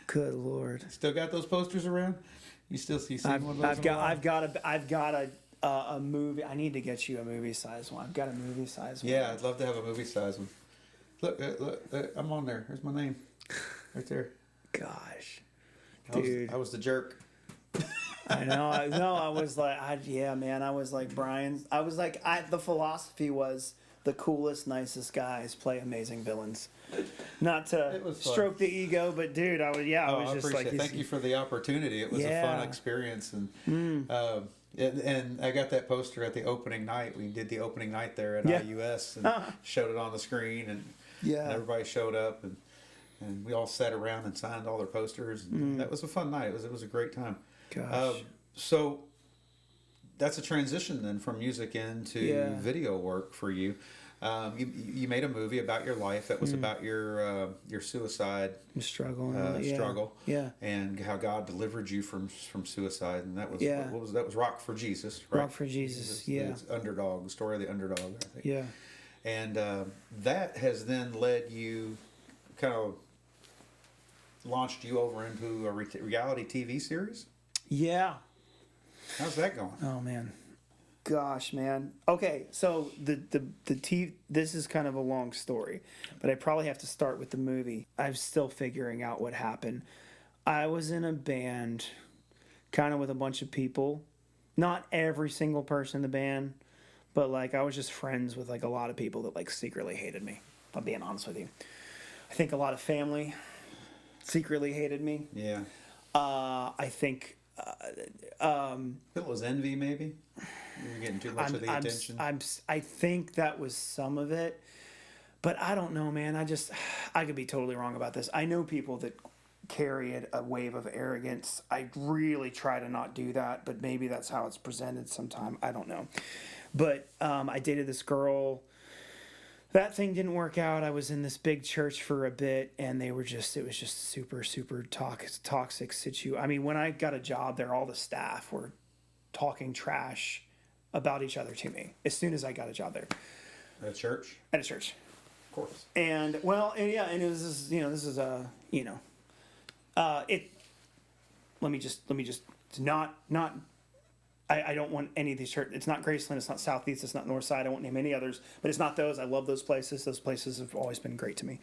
Good Lord. Still got those posters around? You still see one of those? I've got a movie. I need to get you a movie size one. I've got a movie size one. Yeah, I'd love to have a movie size one. Look, I'm on there. There's my name, right there. Gosh, Dude, I was the jerk. I know. I was like, man. I was like Brian. I was like, the philosophy was the coolest, nicest guys play amazing villains. Not to stroke the ego, but dude, I was just like, Thank you for the opportunity. It was a fun experience, and I got that poster at the opening night. We did the opening night there at IUS and showed it on the screen, and everybody showed up, and we all sat around and signed all their posters. And that was a fun night. It was a great time. Gosh. So that's a transition then from music into video work for you. You made a movie about your life that was about your suicide struggle, and how God delivered you from suicide, and that was what was that was Rock for Jesus, right? Rock for Jesus, it's underdog, the story of the underdog, I think. Yeah. And that has then led you, kind of launched you over into a reality TV series. Yeah. How's that going? Oh man. Gosh, man. Okay, so this is kind of a long story, but I probably have to start with the movie. I'm still figuring out what happened. I was in a band, kind of with a bunch of people. Not every single person in the band, but like I was just friends with like a lot of people that like secretly hated me. If I'm being honest with you, I think a lot of family secretly hated me. Yeah. I think It was envy, maybe. You were getting too much of the attention. I think that was some of it, but I don't know, man. I could be totally wrong about this. I know people that carry a wave of arrogance. I really try to not do that, but maybe that's how it's presented sometime. I don't know. But I dated this girl. That thing didn't work out. I was in this big church for a bit, and it was just super, super toxic situ. I mean, when I got a job there, all the staff were talking trash about each other to me as soon as I got a job there. At a church? At a church. Of course. And, well, and yeah, and it was, this is let me just, I don't want any of these churches. It's not Graceland. It's not Southeast. It's not Northside. I won't name any others, but it's not those. I love those places. Those places have always been great to me.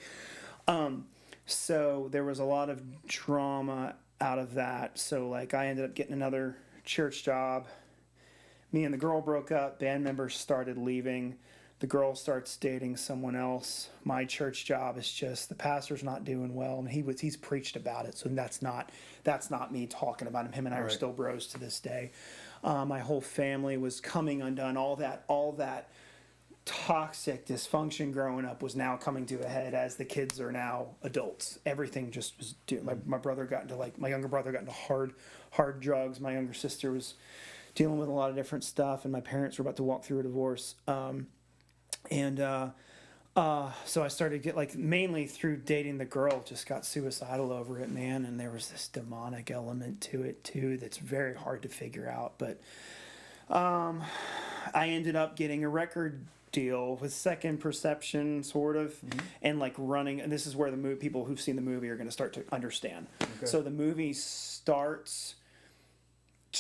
So there was a lot of drama out of that. So like I ended up getting another church job. Me and the girl broke up. Band members started leaving. The girl starts dating someone else. My church job is just the pastor's not doing well, and he's preached about it. So that's not me talking about him. Him and I are still bros to this day. My whole family was coming undone. All that toxic dysfunction growing up was now coming to a head as the kids are now adults. Everything just was. My brother got into my younger brother got into hard drugs. My younger sister was dealing with a lot of different stuff, and my parents were about to walk through a divorce. So I started mainly through dating the girl, just got suicidal over it, man. And there was this demonic element to it too that's very hard to figure out. But I ended up getting a record deal with Second Perception, sort of, and running. And this is where people who've seen the movie are going to start to understand. Okay. So the movie starts.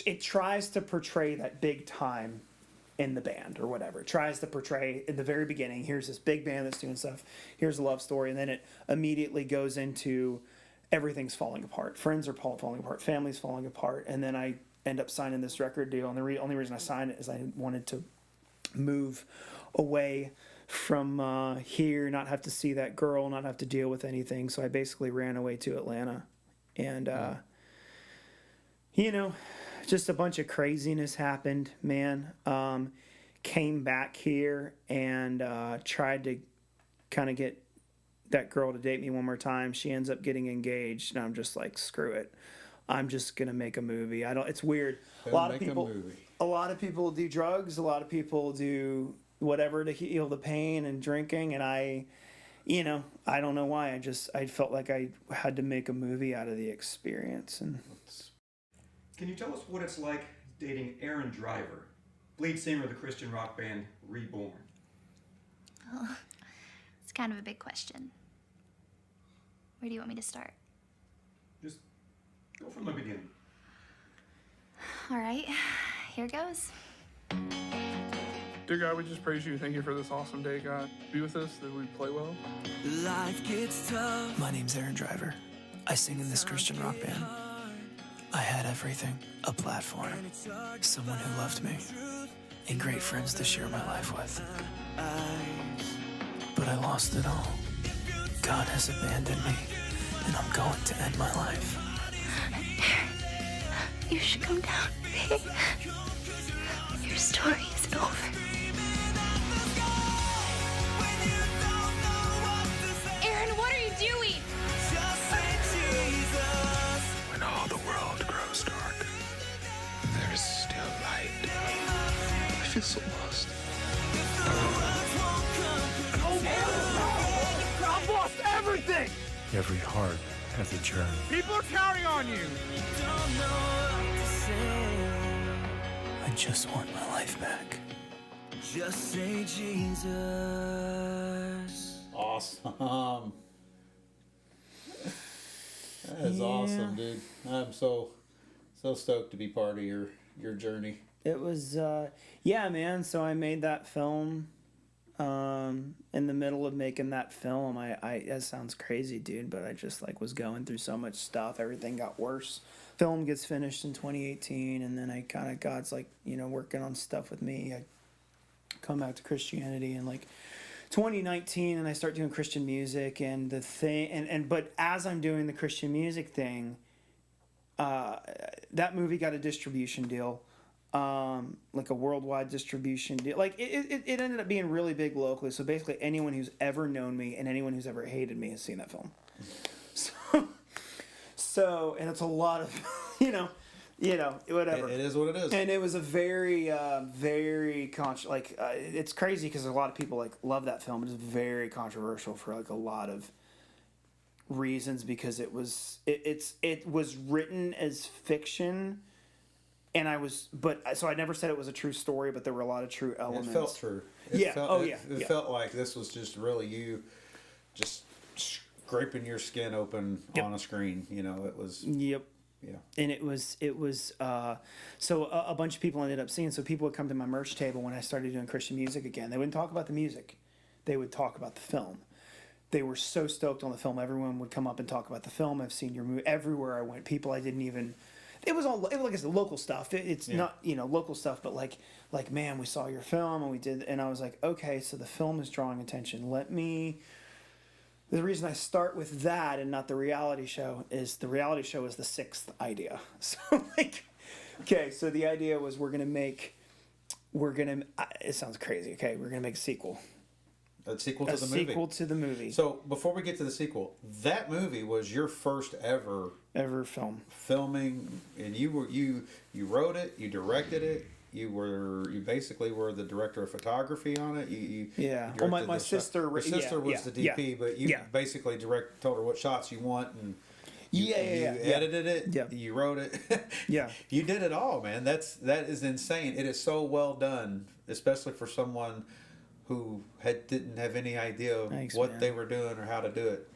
It tries to portray that big time in the band or whatever. It tries to portray in the very beginning, here's this big band that's doing stuff, here's a love story, and then it immediately goes into everything's falling apart. Friends are falling apart, family's falling apart, and then I end up signing this record deal, and the only reason I signed it is I wanted to move away from here, not have to see that girl, not have to deal with anything, so I basically ran away to Atlanta, and just a bunch of craziness happened, man. Came back here and tried to kind of get that girl to date me one more time. She ends up getting engaged, and I'm just like, screw it. I'm just gonna make a movie. It's weird. A lot of people do drugs. A lot of people do whatever to heal the pain and drinking. And I don't know why. I felt like I had to make a movie out of the experience. And can you tell us what it's like dating Aaron Driver, lead singer of the Christian rock band Reborn? Oh, it's kind of a big question. Where do you want me to start? Just go from the beginning. All right, here goes. Dear God, we just praise you. Thank you for this awesome day, God. Be with us, that we play well. Life gets tough. My name's Aaron Driver. I sing in this Christian rock band. I had everything, a platform, someone who loved me, and great friends to share my life with. But I lost it all. God has abandoned me, and I'm going to end my life. You should come down, okay? Your story isn't over. Aaron, what are you doing? When all the world grows dark, there is still light. I feel so lost. I've lost everything! Every heart has a journey. People are counting on you! I just want my life back. Just say Jesus. Awesome. That is awesome, dude. I'm so stoked to be part of your journey. it was, yeah, man. So I made that film. In the middle of making that film, that sounds crazy, dude, but I just was going through so much stuff. Everything got worse. Film gets finished in 2018, and then God's working on stuff with me. I come back to Christianity in 2019, and I start doing Christian music, and but as I'm doing the Christian music thing, that movie got a distribution deal, like a worldwide distribution deal. Like it ended up being really big locally. So basically, anyone who's ever known me and anyone who's ever hated me has seen that film. So and it's a lot of, whatever. It is what it is. And it was a very, very it's crazy because a lot of people like love that film. It's very controversial for like a lot of reasons because it was written as fiction, and so I never said it was a true story, but there were a lot of true elements. It felt true. It felt like this was just really you, just scraping your skin open on a screen. It was. Yep. Yeah. And it was so a bunch of people ended up seeing. So people would come to my merch table when I started doing Christian music again. They wouldn't talk about the music, they would talk about the film. They were so stoked on the film. Everyone would come up and talk about the film. I've seen your movie everywhere I went. People I didn't even. It was like I said, local stuff. It's not local stuff, but like man, we saw your film and we did, and I was like, okay, so the film is drawing attention. The reason I start with that and not the reality show is the reality show is the sixth idea. So okay, so the idea was it sounds crazy. Okay, we're gonna make a sequel. A sequel to the movie. A sequel to the movie. So before we get to the sequel, that movie was your first ever film filming, and you wrote it, you directed it, you basically were the director of photography on it. You well, my sister. Your sister was the DP, but you basically told her what shots you want, and you edited it. Yeah. You wrote it. Yeah. You did it all, man. That is insane. It is so well done, especially for someone who didn't have any idea what they were doing or how to do it.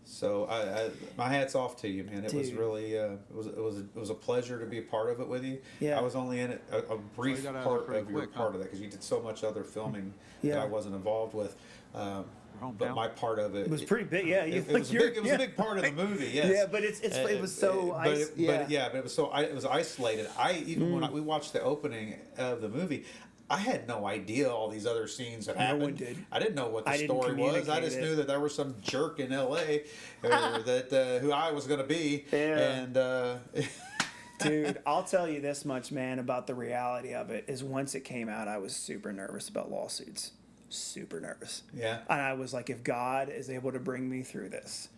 So I my hat's off to you, man. It was really it was a pleasure to be a part of it with you. Yeah. I was only in it a brief part of your part of that because you did so much other filming that I wasn't involved with. But my part of it was pretty big. Yeah, it was a big part of the movie. Yes. Yeah, but it was so. It was isolated. When we watched the opening of the movie, I had no idea all these other scenes that happened. No one did. I didn't know what the story was. I just knew that there was some jerk in L.A. Who I was going to be. Yeah. And dude, I'll tell you this much, man, about the reality of it is once it came out, I was super nervous about lawsuits. Super nervous. Yeah. And I was like, if God is able to bring me through this.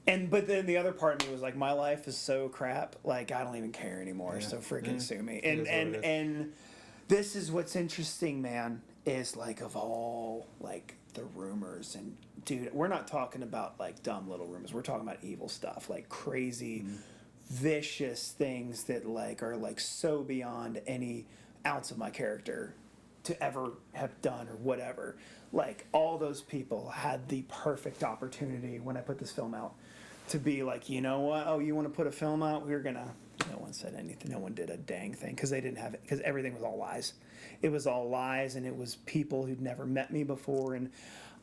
But then the other part of me was like, my life is so crap. Like, I don't even care anymore. So freaking sue me. And this is what's interesting, man, is like of all like the rumors and dude, we're not talking about like dumb little rumors. We're talking about evil stuff, like crazy, vicious things that like are like so beyond any ounce of my character to ever have done or whatever. Like all those people had the perfect opportunity when I put this film out to be like, you know what? Oh, you want to put a film out? We're gonna. No one said anything. No one did a dang thing because they didn't have it. Because everything was all lies. It was all lies, and it was people who'd never met me before. And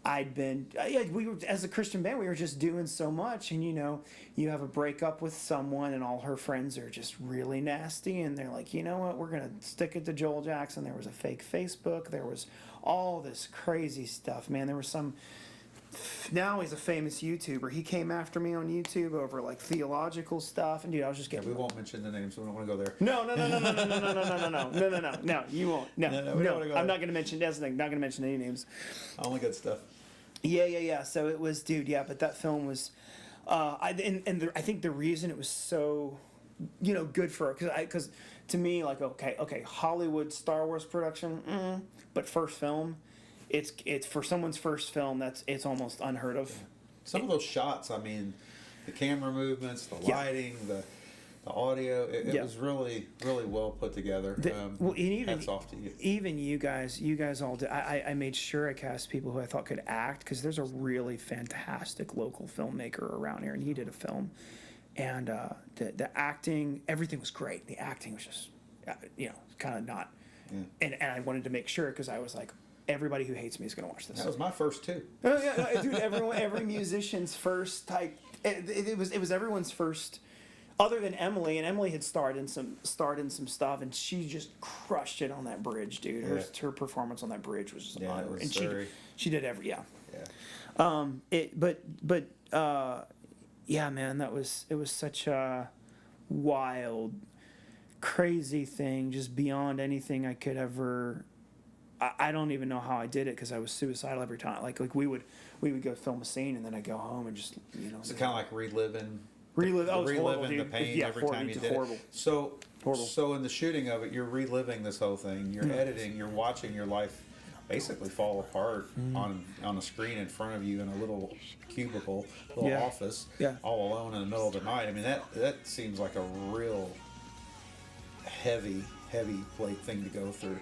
we were as a Christian band, we were just doing so much. And you have a breakup with someone, and all her friends are just really nasty. And they're like, you know what? We're gonna stick it to Joel Jackson. There was a fake Facebook. There was all this crazy stuff, man. There was some. Now he's a famous YouTuber. He came after me on YouTube over like theological stuff, and dude, I was just getting. We won't mention the names. So we don't want to go there. No, you won't. No, I'm not going to mention. That's the thing. Not going to mention any names. Only good stuff. Yeah. So it was, dude. Yeah, but that film was. I think the reason it was so, good for because to me like okay Hollywood Star Wars production, but first film. It's for someone's first film. It's almost unheard of. Some of those shots, I mean, the camera movements, the lighting, the audio. It was really, really well put together. Hats off to you. Even you guys all did. I made sure I cast people who I thought could act because there's a really fantastic local filmmaker around here, and he did a film, and the acting, everything was great. The acting was just, kind of not, and I wanted to make sure because I was like. Everybody who hates me is going to watch this. That was my first too. Oh yeah, dude. Every musician's first type. It was everyone's first, other than Emily. And Emily had starred in some stuff, and she just crushed it on that bridge, dude. Her performance on that bridge was just unreal. And she did every yeah. Yeah, man. It was such a. wild, crazy thing, just beyond anything I could ever. I don't even know how I did it because I was suicidal every time. Like we would go film a scene and then I'd go home and just It's kind of like reliving. Oh, it's horrible, reliving the dude. pain Yeah, every horrible, time you dude, did horrible. it. So, Horrible. so in the shooting of it, you're reliving this whole thing. You're editing. You're watching your life basically fall apart on a screen in front of you in a little cubicle, little Yeah. office, Yeah. all alone in the middle of the night. I mean, that seems like a real heavy thing to go through.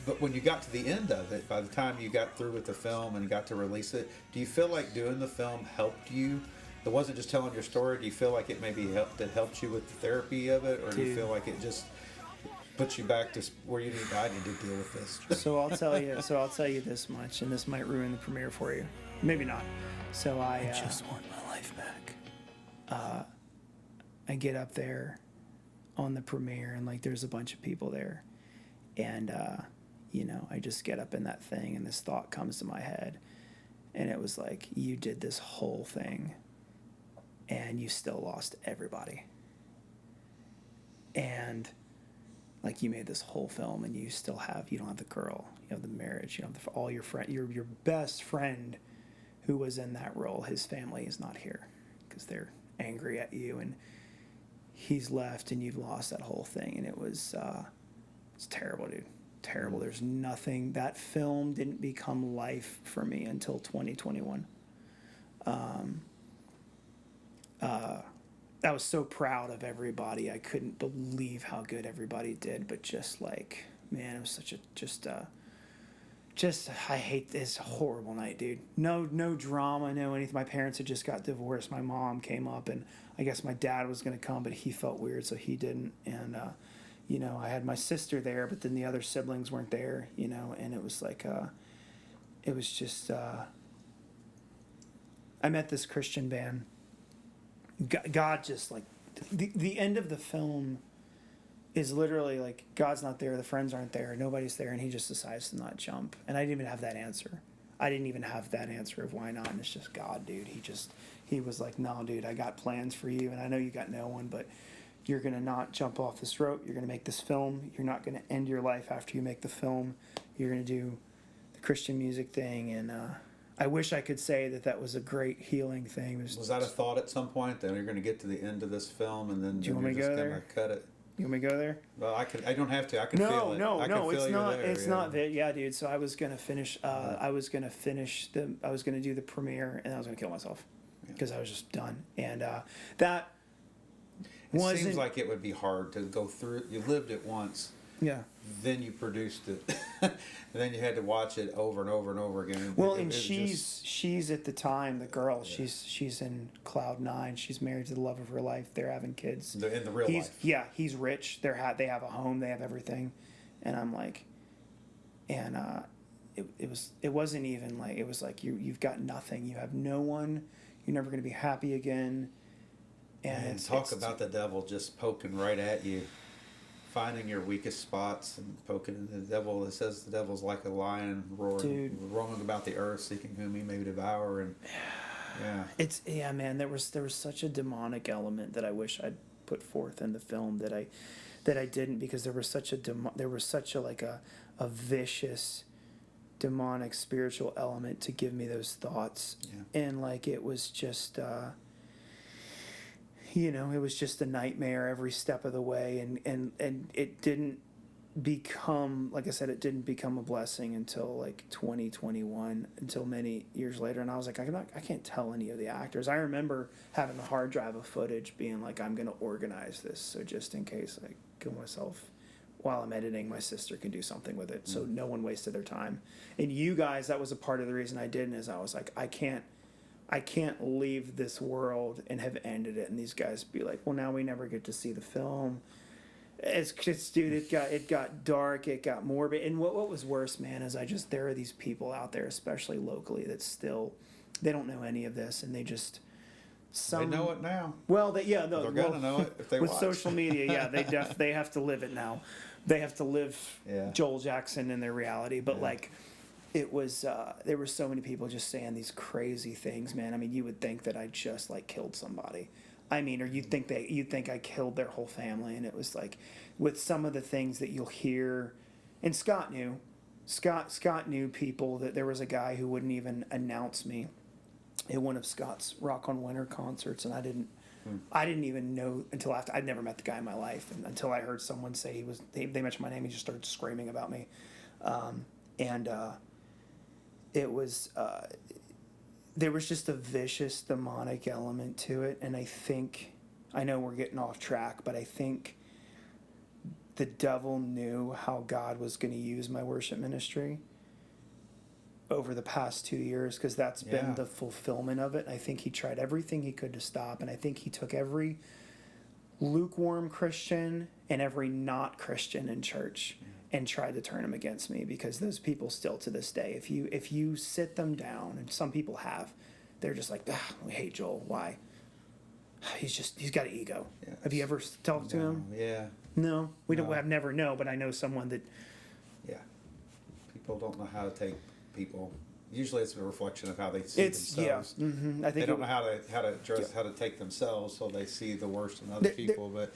But when you got to the end of it, by the time you got through with the film and got to release it, do you feel like doing the film helped you? It wasn't just telling your story. Do you feel like it maybe helped you with the therapy of it, or do you Dude. feel like it just puts you back to where you need to deal with this? So I'll tell you this much, and this might ruin the premiere for you. Maybe not. So I just want my life back. I get up there on the premiere, and like there's a bunch of people there, and I just get up in that thing, and this thought comes to my head, and it was like, you did this whole thing, and you still lost everybody, and like you made this whole film, and you don't have the girl, you have the marriage, you have all your friend, your best friend, who was in that role. His family is not here because they're angry at you, and he's left, and you've lost that whole thing, and it's terrible, dude. Terrible. There's nothing. That film didn't become life for me until 2021. I was so proud of everybody. I couldn't believe how good everybody did, but just like, man, it was such a I hate this horrible night, dude. No drama, no anything. My parents had just got divorced. My mom came up, and I guess my dad was going to come, but he felt weird, so he didn't. And, I had my sister there, but then the other siblings weren't there, and it was like, it was just, I met this Christian band. God just like, the end of the film is literally like, God's not there, the friends aren't there, nobody's there, and he just decides to not jump. And I didn't even have that answer. I didn't even have that answer of why not, and it's just God, dude. He was like, no, dude, I got plans for you, and I know you got no one, but you're going to not jump off this rope. You're going to make this film. You're not going to end your life after you make the film. You're going to do the Christian music thing, and I wish I could say that was a great healing thing. Was that a thought at some point that you're going to get to the end of this film and then you want me to you're go just going there? to cut it? You want me to go there? Well, I don't have to. I can feel it. No, it's not. It's yeah. not that. Yeah, dude. So I was gonna finish. I was gonna do the premiere, and I was gonna kill myself because I was just done. And that It seems like it would be hard to go through. You lived it once. Yeah. Then you produced it, and then you had to watch it over and over and over again. Well, and she's at the time the girl. Yeah. She's in cloud 9. She's married to the love of her life. They're having kids. They're in the real life. Yeah, he's rich. They have a home. They have everything, and I'm like, and it wasn't even like, it was like you've got nothing. You have no one. You're never going to be happy again. And talk about the devil just poking right at you. Finding your weakest spots and poking the devil. It says the devil's like a lion roaring about the earth, seeking whom he may devour. And man. There was such a demonic element that I wish I'd put forth in the film that I didn't, because there was such a vicious, demonic spiritual element to give me those thoughts, and like it was just. It was just a nightmare every step of the way, and it didn't become, like I said, it didn't become a blessing until like 2021, until many years later. And I was like, I can't tell any of the actors. I remember having the hard drive of footage being like, I'm going to organize this, so just in case I kill myself while I'm editing, my sister can do something with it, so no one wasted their time. And you guys, that was a part of the reason I didn't, is I was like, I can't leave this world and have ended it, and these guys be like, well, now we never get to see the film. It's dude, it got dark, it got morbid, and what was worse, man, is there are these people out there, especially locally, that still, they don't know any of this, and they just they know it now. Well, they're gonna know it if they with watch. social media. Yeah, they have to live it now. They have to live Joel Jackson in their reality, but like. It was, there were so many people just saying these crazy things, man. I mean, you would think that I just like killed somebody. I mean, or you'd think I killed their whole family, and it was like, with some of the things that you'll hear, and Scott knew people that there was a guy who wouldn't even announce me at one of Scott's Rock on Winter concerts, and I didn't even know until after. I'd never met the guy in my life, and until I heard someone say they mentioned my name, he just started screaming about me, and it was. There was just a vicious demonic element to it, and I know we're getting off track, but I think the devil knew how God was going to use my worship ministry over the past 2 years, because that's been the fulfillment of it. I think he tried everything he could to stop, and I think he took every lukewarm Christian and every not Christian in church and tried to turn them against me, because those people still to this day, if you sit them down, and some people have, they're just like, we hate Joel. Why? He's got an ego. Yeah, have you ever talked to him? Yeah. No, I've never know, but I know someone that. Yeah. People don't know how to take people. Usually, it's a reflection of how they see themselves. Yeah. Mm-hmm. I think they don't know how to address how to take themselves, so they see the worst in other people. But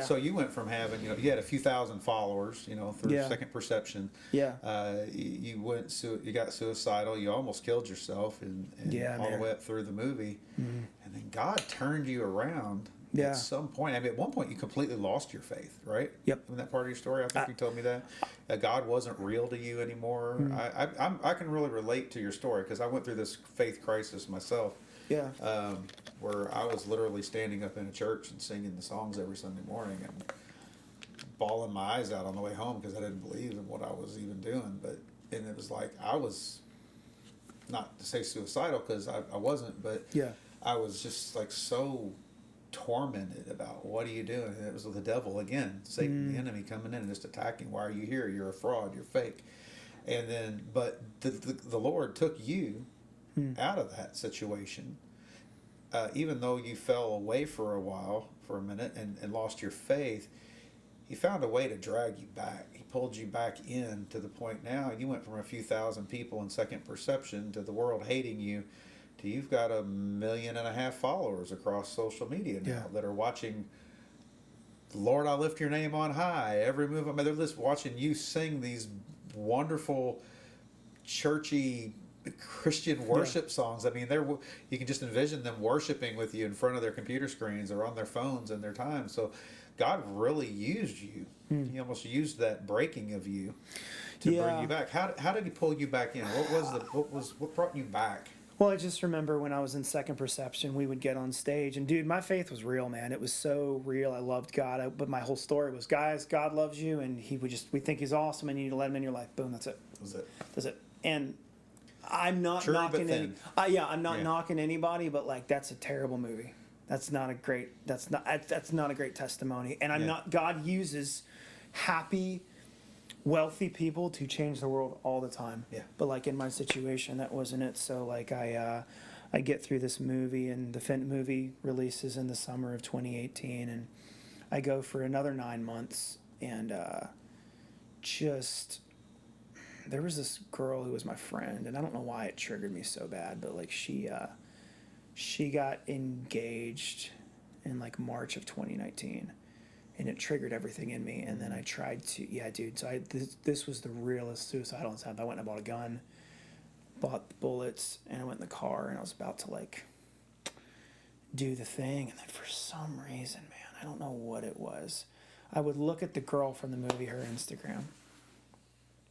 so you went from having, you had a few thousand followers, through Second Perception. Yeah. You got suicidal. You almost killed yourself, and all the way up through the movie, and then God turned you around. Yeah. At some point, at one point, you completely lost your faith, right? Yep. In that part of your story, I think you told me that God wasn't real to you anymore. I can really relate to your story, because I went through this faith crisis myself. Yeah. Where I was literally standing up in a church and singing the songs every Sunday morning and bawling my eyes out on the way home, because I didn't believe in what I was even doing. And it was like, I was, not to say suicidal, because I wasn't, but I was just like so tormented about, what are you doing? And it was the devil again, Satan, the enemy, coming in and just attacking. Why are you here? You're a fraud. You're fake. And then, but the Lord took you out of that situation, even though you fell away for a minute, and lost your faith. He found a way to drag you back. He pulled you back in, to the point now you went from a few thousand people in Second Perception to the world hating you, to you've got 1.5 million followers across social media now that are watching. Lord, I lift your name on high. Every move. I mean, they're just watching you sing these wonderful, churchy Christian worship songs. I mean, you can just envision them worshiping with you in front of their computer screens or on their phones in their time. So God really used you. He almost used that breaking of you to bring you back. How did he pull you back in? What brought you back? Well, I just remember when I was in Second Perception, we would get on stage, and dude, my faith was real, man. It was so real. I loved God, but my whole story was, guys, God loves you, and we think he's awesome, and you need to let him in your life. Boom, that's it. That's it. And I'm not knocking knocking anybody, but like, that's a terrible movie. That's not a great testimony. And I'm not. God uses happy, wealthy people to change the world all the time. Yeah. But like, in my situation, that wasn't it. So like, I get through this movie, and the movie releases in the summer of 2018, and I go for another 9 months, and there was this girl who was my friend, and I don't know why it triggered me so bad, but like, she got engaged in like March of 2019. And it triggered everything in me. And then I tried to, so this was the realest suicidal attempt. I went and I bought a gun, bought the bullets, and I went in the car, and I was about to like do the thing. And then for some reason, man, I don't know what it was, I would look at the girl from the movie, her Instagram,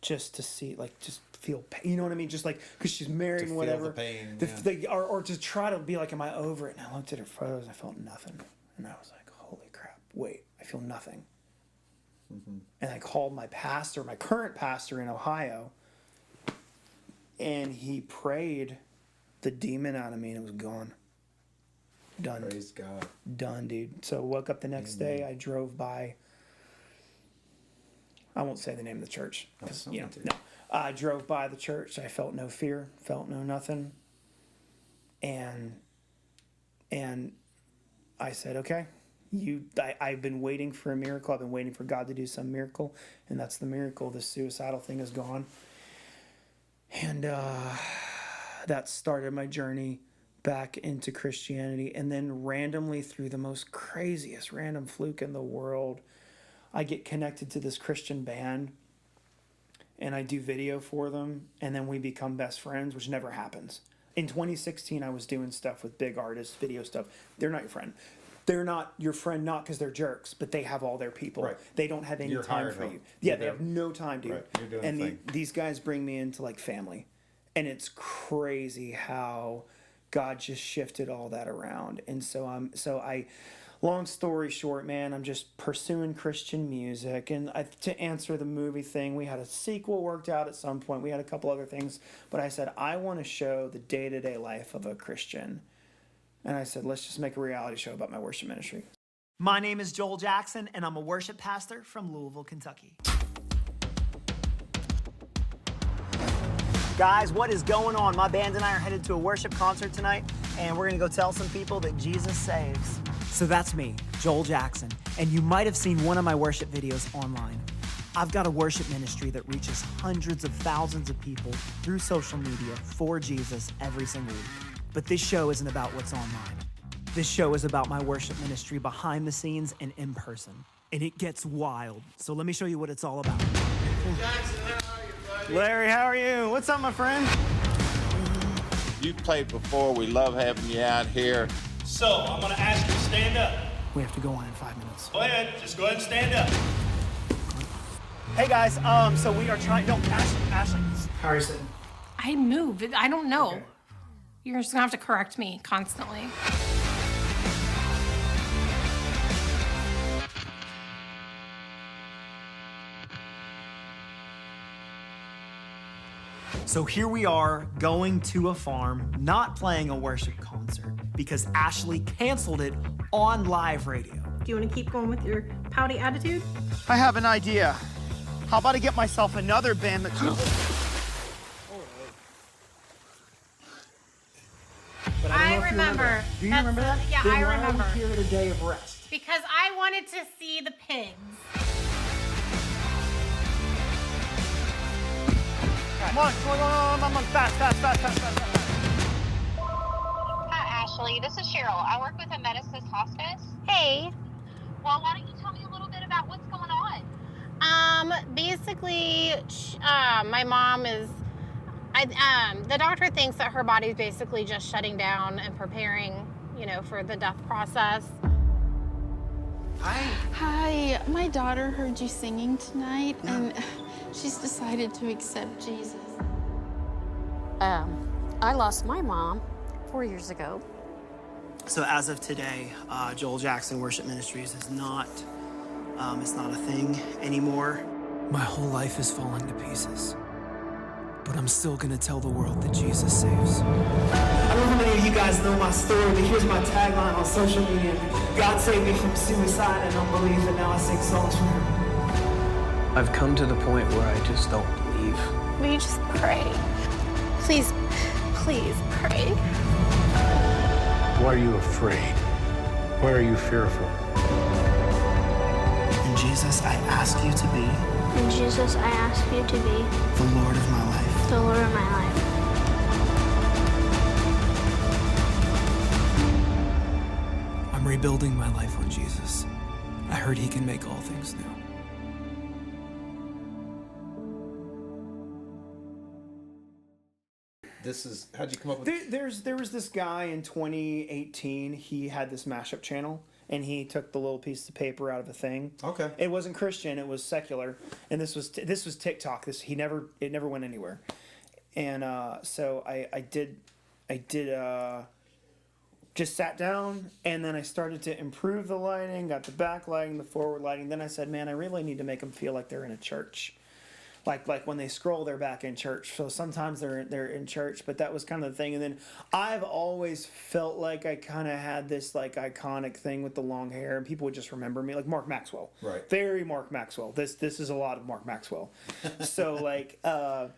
just to see, like, just feel pain, you know what I mean? Just like, because she's married and whatever. Feel the pain, or to try to be like, am I over it? And I looked at her photos, and I felt nothing. And I was like, holy crap, wait. I feel nothing. And I called my current pastor in Ohio, and he prayed the demon out of me, and it was gone. Done. Praise God. Done, dude. So woke up the next day. I drove by. I won't say the name of the church, because no. I drove by the church. I felt no fear, felt no nothing, and I said, okay. I've been waiting for a miracle. I've been waiting for God to do some miracle, and that's the miracle. The suicidal thing is gone, and that started my journey back into Christianity. And then randomly, through the most craziest random fluke in the world, I get connected to this Christian band and I do video for them. And then we become best friends, which never happens. In 2016, I was doing stuff with big artists, video stuff. They're not your friend. They're not your friend, not because they're jerks, but they have all their people. Right. They don't have any You're time hired for help. you. Yeah, You're they have no time, dude. Right. You're doing and the thing. these guys bring me into like family. And it's crazy how God just shifted all that around. And long story short, man, I'm just pursuing Christian music. And to answer the movie thing, we had a sequel worked out at some point. We had a couple other things. But I said, I want to show the day-to-day life of a Christian. And I said, let's just make a reality show about my worship ministry. My name is Joel Jackson, and I'm a worship pastor from Louisville, Kentucky. Guys, what is going on? My band and I are headed to a worship concert tonight, and we're gonna go tell some people that Jesus saves. So that's me, Joel Jackson, and you might have seen one of my worship videos online. I've got a worship ministry that reaches hundreds of thousands of people through social media for Jesus every single week. But this show isn't about what's online. This show is about my worship ministry behind the scenes and in person. And it gets wild. So let me show you what it's all about. Jackson, how are you, buddy? Larry, how are you? What's up, my friend? You've played before. We love having you out here. So, I'm gonna ask you to stand up. We have to go on in 5 minutes. Go ahead, just go ahead and stand up. Hey guys, so we are trying, no, Ashley. How are you sitting? I moved. I don't know. Okay. You're just gonna have to correct me constantly. So here we are going to a farm, not playing a worship concert because Ashley canceled it on live radio. Do you want to keep going with your pouty attitude? I have an idea. How about I get myself another band that... But I don't know if you remember. Do you That's remember that? yeah, Then I why remember. Are we here at a day of rest? Because I wanted to see the pigs. Come on, fast. Hi, Ashley. This is Cheryl. I work with Ametis Hospice. Hey. Well, why don't you tell me a little bit about what's going on? Basically, my mom is. The doctor thinks that her body's basically just shutting down and preparing, for the death process. Hi, my daughter heard you singing tonight, and she's decided to accept Jesus. I lost my mom 4 years ago. So as of today, Joel Jackson Worship Ministries is not, it's not a thing anymore. My whole life is falling to pieces. But I'm still gonna tell the world that Jesus saves. I don't know how many of you guys know my story, but here's my tagline on social media. God saved me from suicide and unbelief, and now I sing songs for him. I've come to the point where I just don't believe. Will you just pray? Please pray. Why are you afraid? Why are you fearful? And Jesus, I ask you to be And Jesus, I ask you to be the Lord of my life. the Lord of my life. I'm rebuilding my life on Jesus. I heard he can make all things new. How'd you come up with There was this guy in 2018. He had this mashup channel, and he took the little piece of paper out of a thing. Okay. It wasn't Christian. It was secular, and this was TikTok. It never went anywhere, and so I did just sat down, and then I started to improve the lighting, got the back lighting, the forward lighting. Then I said, man, I really need to make them feel like they're in a church. Like when they scroll, they're back in church. So sometimes they're in church, but that was kind of the thing. And then I've always felt like I kind of had this like iconic thing with the long hair, and people would just remember me, like Mark Maxwell. Right. Very Mark Maxwell. This is a lot of Mark Maxwell. So I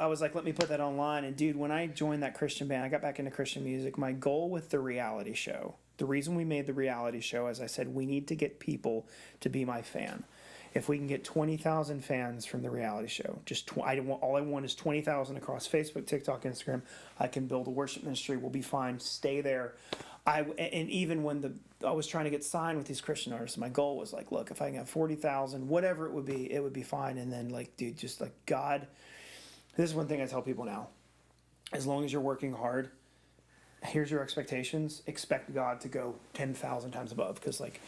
was like, let me put that online. And dude, when I joined that Christian band, I got back into Christian music. My goal with the reality show, the reason we made the reality show, as I said, we need to get people to be my fan. if we can get 20,000 fans from the reality show, all I want is 20,000 across Facebook, TikTok, Instagram. I can build a worship ministry. We'll be fine. Stay there. And even when I was trying to get signed with these Christian artists, my goal was like, look, if I can have 40,000, whatever it would be fine. And then like, dude, just like God, this is one thing I tell people now. As long as you're working hard, here's your expectations. Expect God to go 10,000 times above. Because like,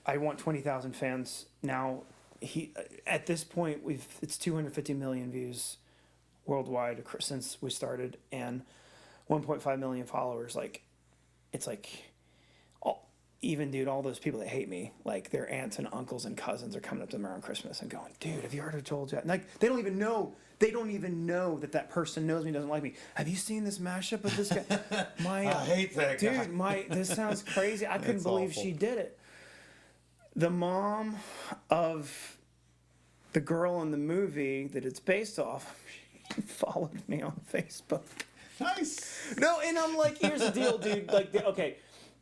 I want 20,000 fans now. At this point, it's 250 million views worldwide since we started, and 1.5 million followers. Like, it's like, even dude, all those people that hate me, like their aunts and uncles and cousins are coming up to them around Christmas and going, dude, have you heard of Joel Jackson? Like, they don't even know that person knows me, doesn't like me. Have you seen this mashup of this guy? I hate that guy. Dude, this sounds crazy. I couldn't believe awful. she did it. The mom of the girl in the movie that it's based off, she followed me on Facebook. Nice. No, and I'm like, here's the deal, dude. Like, okay,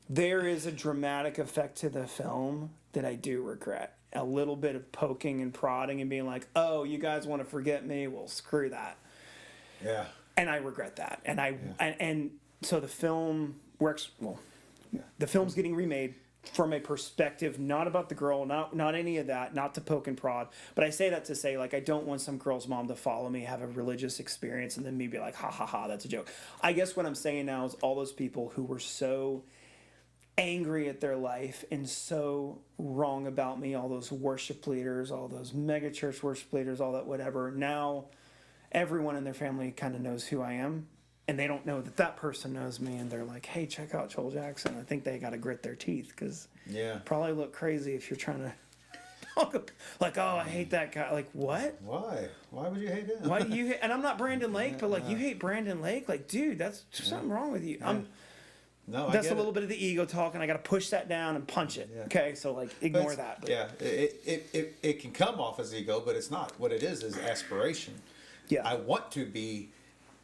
there is a dramatic effect to the film that I do regret. A little bit of poking and prodding and being like, oh, you guys want to forget me? Well, screw that. Yeah. And I regret that. And and so the film works. Well, the film's getting remade from a perspective not about the girl, not any of that, not to poke and prod. But I say that to say, like, I don't want some girl's mom to follow me, have a religious experience, and then me be like, ha ha ha, that's a joke. I guess what I'm saying now is all those people who were so angry at their life and so wrong about me, all those worship leaders, all those mega church worship leaders, all that whatever, now everyone in their family kind of knows who I am. And they don't know that person knows me, and they're like, hey, check out Joel Jackson. I think they got to grit their teeth, because probably look crazy if you're trying to talk like, oh, I hate that guy. Like, what? Why? Why would you hate him? Why do you hate? And I'm not Brandon Lake, but like, you hate Brandon Lake? Like, dude, that's something wrong with you. No, that's a little bit of the ego talk, and I got to push that down and punch it. Okay, so like, ignore that. But. Yeah, it can come off as ego, but it's not. What it is aspiration. Yeah, I want to be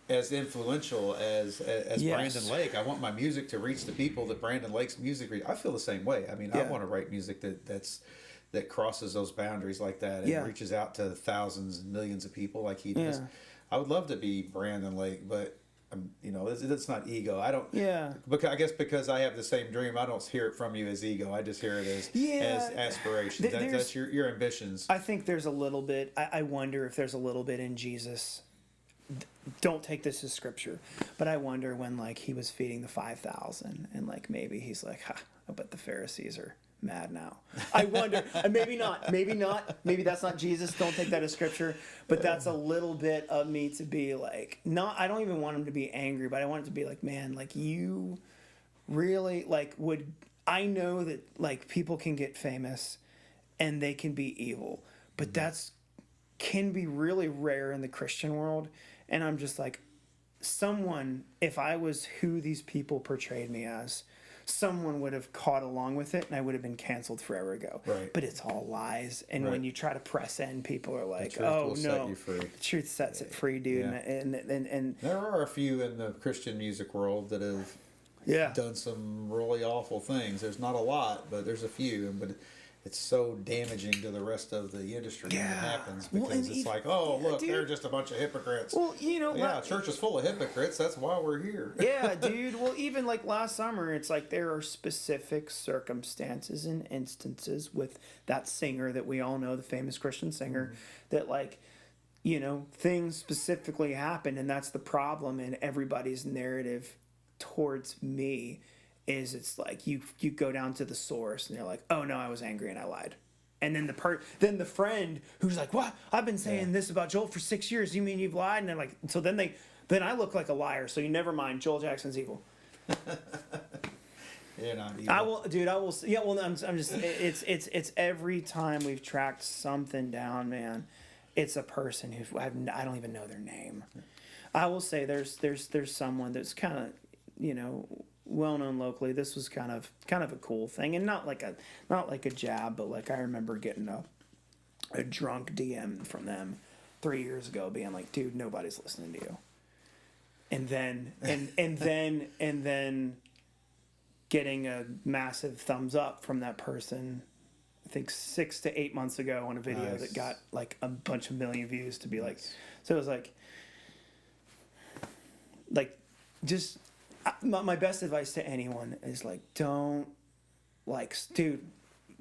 as influential as Brandon Lake. I want my music to reach the people that Brandon Lake's music reach. I feel the same way. I mean, I want to write music that crosses those boundaries like that and reaches out to thousands and millions of people like he does. I would love to be Brandon Lake, but it's not ego. I don't. Yeah. Because I guess because I have the same dream, I don't hear it from you as ego. I just hear it as aspiration. That's your ambitions. I think there's a little bit. I wonder if there's a little bit in Jesus. Don't take this as scripture, but I wonder when like he was feeding the 5,000 and like maybe he's like, I bet the Pharisees are mad now. I wonder, and maybe not, maybe that's not Jesus. Don't take that as scripture, but that's a little bit of me to be like, I don't even want him to be angry, but I want it to be like, man, like you really I know that like people can get famous and they can be evil, but that's can be really rare in the Christian world. And I'm just like, if I was who these people portrayed me as, someone would have caught along with it and I would have been canceled forever ago. Right. But it's all lies. And when you try to press in, people are like, oh, no. The truth sets it free, dude. Yeah. And there are a few in the Christian music world that have done some really awful things. There's not a lot, but there's a few. But it's so damaging to the rest of the industry when it happens because it's like, oh, look, dude, they're just a bunch of hypocrites. Well, church is full of hypocrites. That's why we're here. Yeah, dude. Well, even like last summer, it's like there are specific circumstances and instances with that singer that we all know, the famous Christian singer, that like, things specifically happen, and that's the problem in everybody's narrative towards me. Is it's like you go down to the source and they're like, oh no, I was angry and I lied, and then the friend who's like, what? I've been saying this about Joel for 6 years. You mean you've lied? And they're like, so then I look like a liar. So you never mind. Joel Jackson's evil. You're not evil. I will. Yeah. Well, I'm just. It's every time we've tracked something down, man. It's a person who I don't even know their name. I will say there's someone that's kind of well known locally. This was kind of a cool thing, and not like a jab, but like I remember getting a drunk DM from them 3 years ago, being like, "Dude, nobody's listening to you," and then getting a massive thumbs up from that person think 6 to 8 months ago on a video Nice. that got like a bunch of million views to be like, so it was like just my best advice to anyone is like, don't like, dude,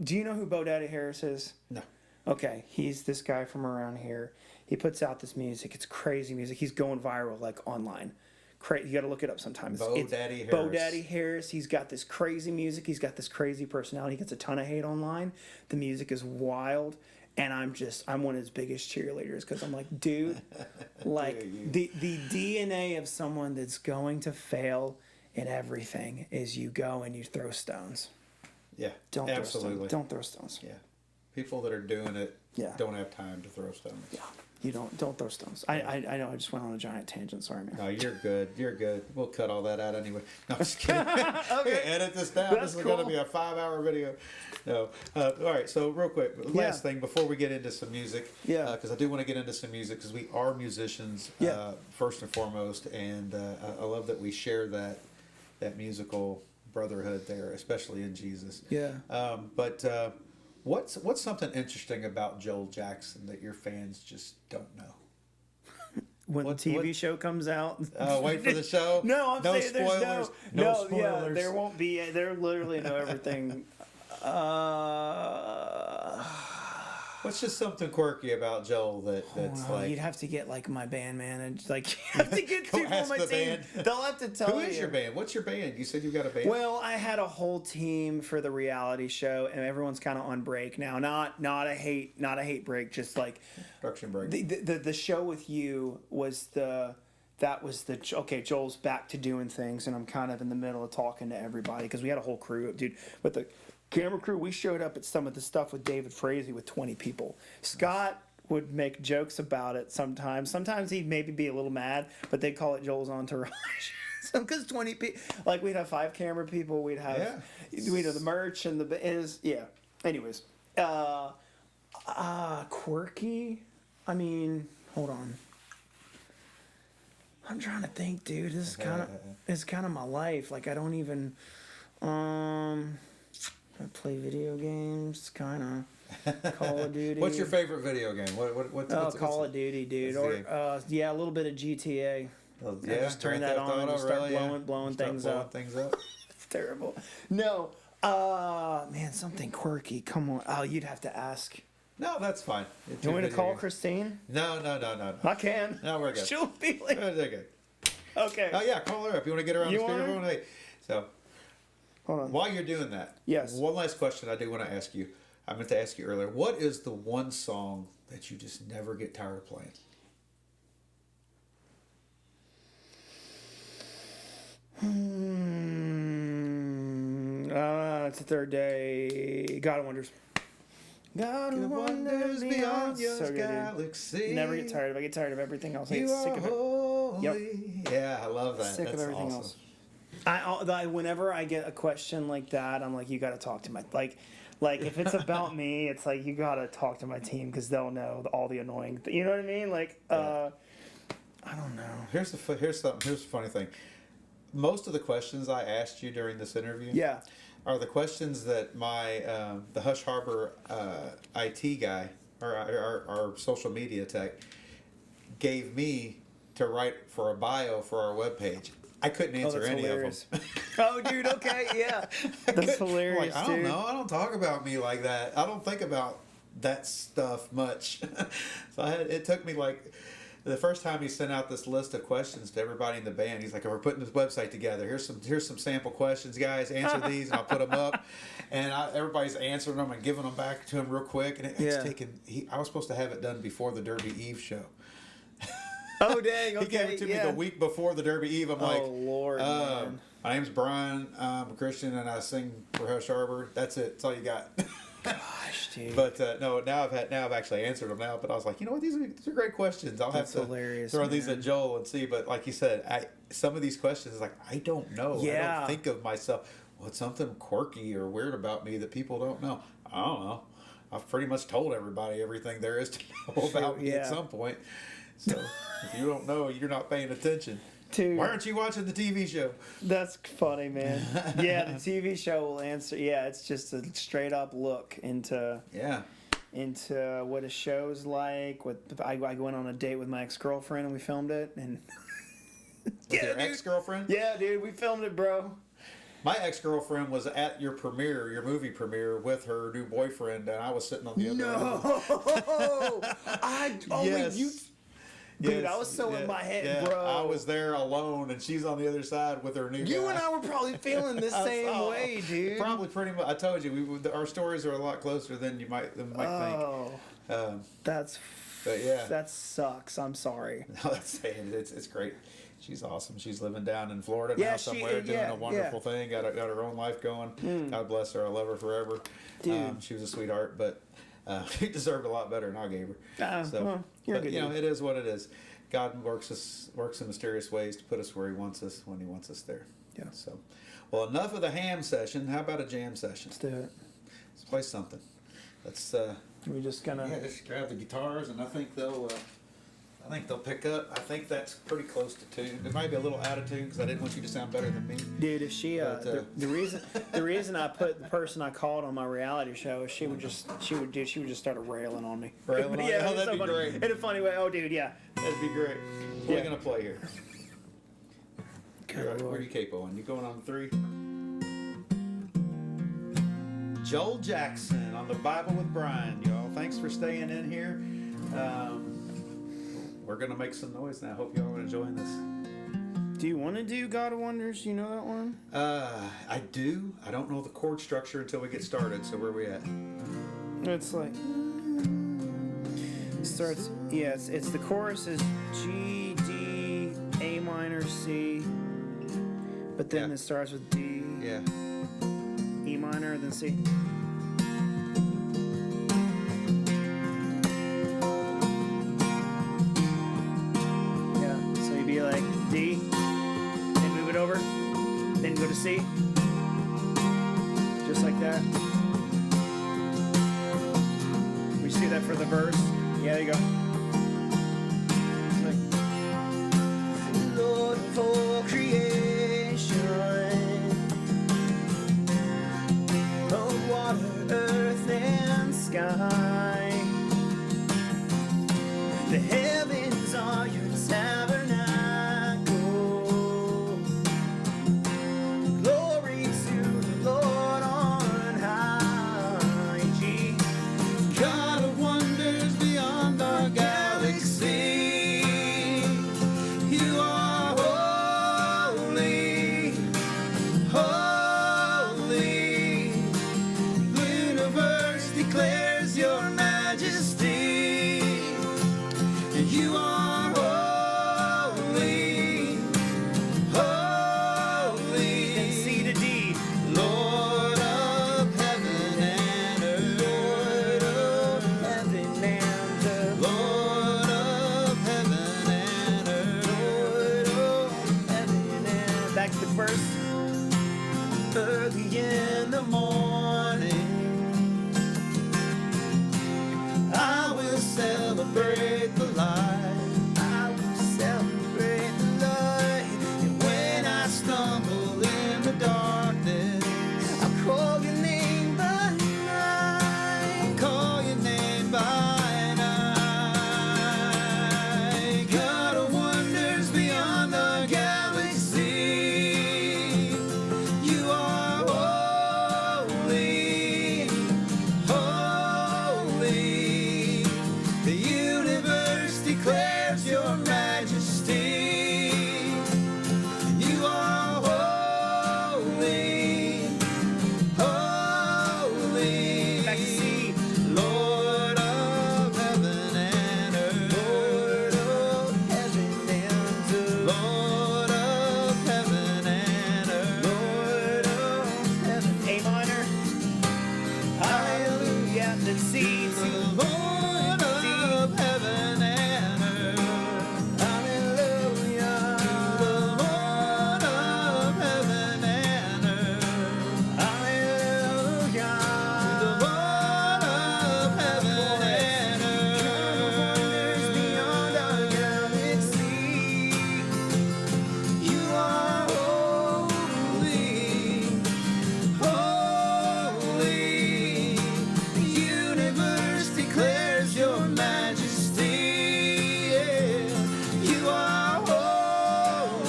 do you know who Bo Daddy Harris is? No. Okay, he's this guy from around here. He puts out this music. It's crazy music. He's going viral like online. You got to look it up sometime. Bo Daddy Harris. Bo Daddy Harris. He's got this crazy music. He's got this crazy personality. He gets a ton of hate online. The music is wild, and I'm one of his biggest cheerleaders because I'm like, dude, like the DNA of someone that's going to fail in everything is you go and you throw stones. Yeah, Don't absolutely. throw stones. Don't throw stones. Yeah, people that are doing it don't have time to throw stones. Yeah. You don't throw stones. I know I just went on a giant tangent. Sorry, man. No, you're good. You're good. We'll cut all that out anyway. No, I'm just kidding. Okay. Edit this down. That's This is cool. going to be a 5-hour video. No. All right. So real quick, last thing before we get into some music. Yeah. Because I do want to get into some music because we are musicians first and foremost, and I love that we share that musical brotherhood there, especially in Jesus. Yeah. But what's something interesting about Joel Jackson that your fans just don't know? When the TV show comes out. Wait for the show? No, I'm no saying spoilers. there's No yeah, spoilers. there won't be. There literally know everything. What's just something quirky about Joel that's like... You'd have to get like my band manager. Like you have to get Go people on ask my the team. band. They'll have to tell you. Who is your band? What's your band? You said you got a band. Well, I had a whole team for the reality show, and everyone's kind of on break now. Not a hate break, just like production break. The show with you was okay. Joel's back to doing things, and I'm kind of in the middle of talking to everybody because we had a whole crew, dude. With the camera crew, we showed up at some of the stuff with David Frazee with 20 people. Scott would make jokes about it sometimes. Sometimes he'd maybe be a little mad, but they'd call it Joel's entourage. Because 20 people, like we'd have 5 camera people, we'd have the merch and Anyways, quirky. I mean, hold on. I'm trying to think, dude. This is kind of my life. Like I don't even. I play video games, kind of. Call of Duty. What's your favorite video game? What's Call of Duty, dude. Or a little bit of GTA. Oh, I just turn that on and start blowing things up. It's terrible. No, man, something quirky. Come on. Oh, you'd have to ask. No, that's fine. You want me to call Christine? No. I can. No, we're good. She'll be like. They're good. Okay. Oh yeah, call her up. You want to get her on the speakerphone? Hey, so. Hold on. While you're doing that, yes. One last question I do want to ask you. I meant to ask you earlier. What is the one song that you just never get tired of playing? It's the third day. God of Wonders. God of Wonders beyond your galaxy. Never get tired of it. I get tired of everything else. I get sick of it. Yep. Yeah, I love that. Sick of everything else. Whenever I get a question like that, I'm like, you got to talk to my like if it's about me, it's like you got to talk to my team because they'll know all the annoying. You know what I mean? Like, I don't know. Here's the funny thing. Most of the questions I asked you during this interview, are the questions that my the Hush Harbor IT guy or our social media tech gave me to write for a bio for our webpage. I couldn't answer any hilarious. of them. Oh, dude, okay, yeah. That's hilarious, I don't know. I don't talk about me like that. I don't think about that stuff much. So it took me like the first time he sent out this list of questions to everybody in the band. He's like, "We're putting this website together. Here's some sample questions, guys. Answer these, and I'll put them up." And everybody's answering them and giving them back to him real quick. And it's taken. I was supposed to have it done before the Derby Eve show. Oh, dang, okay, He gave it to me the week before the Derby Eve. I'm like, Lord, man. My name's Brian. I'm a Christian, and I sing for Hush Harbor. That's it. That's all you got. Gosh, dude. But no, now I've actually answered them now. But I was like, you know what? These are great questions. I'll have to throw these at Joel and see. But like you said, some of these questions, like I don't know. Yeah. I don't think of myself. What's something quirky or weird about me that people don't know? I don't know. I've pretty much told everybody everything there is to know about me at some point. So if you don't know, you're not paying attention. Dude, why aren't you watching the TV show? That's funny, man. Yeah, the TV show will answer. Yeah, it's just a straight up look into what a show's like. I went on a date with my ex-girlfriend and we filmed it. And With your ex-girlfriend? Yeah, dude, we filmed it, bro. My ex-girlfriend was at your movie premiere, with her new boyfriend, and I was sitting on the other end. Yes. Dude, I was so in my head, bro. I was there alone, and she's on the other side with her new guy. You and I were probably feeling the same way, dude. Probably pretty much. I told you, our stories are a lot closer than you might think. That sucks. I'm sorry. No, it's great. She's awesome. She's living down in Florida now somewhere, doing a wonderful thing. Got her own life going. God bless her. I love her forever. Dude. She was a sweetheart, but she deserved a lot better than I gave her. You're good. It is what it is. God works in mysterious ways to put us where He wants us when He wants us there. Yeah. So, well, enough of the ham session. How about a jam session? Let's do it. Let's play something. Let's. We just gonna. Yeah, just grab the guitars, and I think they'll pick up. I think that's pretty close to tune. It might be a little out of tune because I didn't want you to sound better than me. Dude, if she the reason I put the person I called on my reality show is she would just start railing on me. Railing on you? Yeah, Oh, that'd be great. In a funny way. Oh, dude, yeah, that'd be great. What are we gonna play here? Okay, where are you capoing? You going on 3? Joel Jackson on the Bible with Brian, y'all. Thanks for staying in here. We're gonna make some noise now. Hope y'all are enjoying this. Do you want to do God of Wonders? You know that one? I do. I don't know the chord structure until we get started. So where are we at? It's like it starts. Yeah, it's the chorus is G, D, A minor, C, but then it starts with D. Yeah. E minor, then C. Like D, then move it over, then go to C, just like that. We just do that for the verse. Yeah, there you go. It's like, Lord of all creation, of water, earth, and sky, the heavens are your tabernacle. God of wonders beyond our God.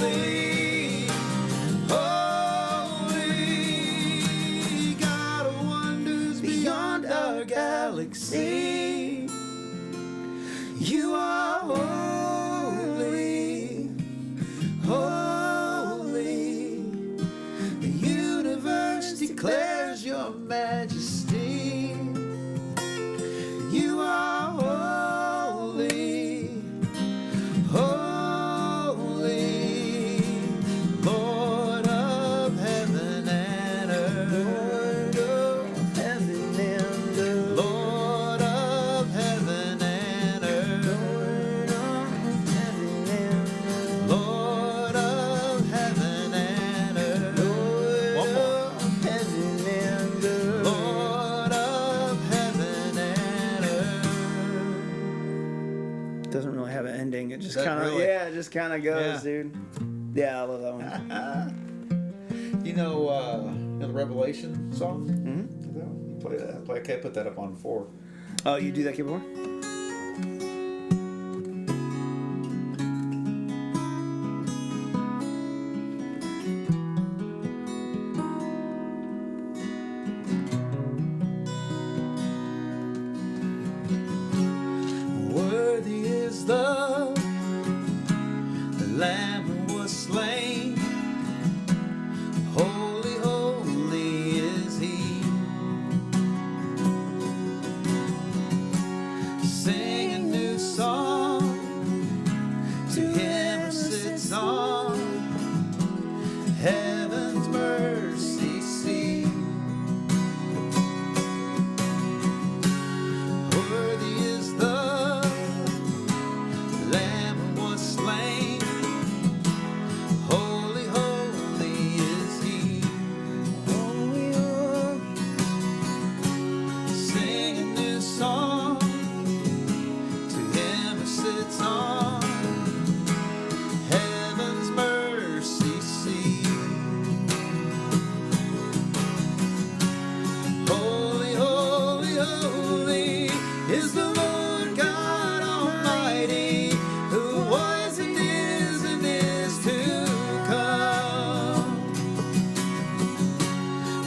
holy. God of wonders beyond our galaxy. You are holy, holy. The universe declares your majesty. You are holy, holy, Lord of heaven and earth. Lord of heaven and earth. Lord of heaven and earth. Lord of heaven and earth. One more. Heaven and earth. Lord of heaven and earth. Doesn't really have an ending. It just That kind of really- it just kind of goes, Yeah. dude. Yeah, I love that one. You know the Revelation song? Mm-hmm. You play that. I can't put that up on before. Oh, you do that keyboard? Worthy is the Lamb who was slain. Holy, holy is He. Sing a new song to Him who sits on heaven's mercy seat. Worthy is the Lamb who was slain. Holy, holy is He. Holy, holy. Sing a new song to Him who sits on heaven's mercy seat. Holy, holy, holy is the Lord God Almighty, who was and is to come.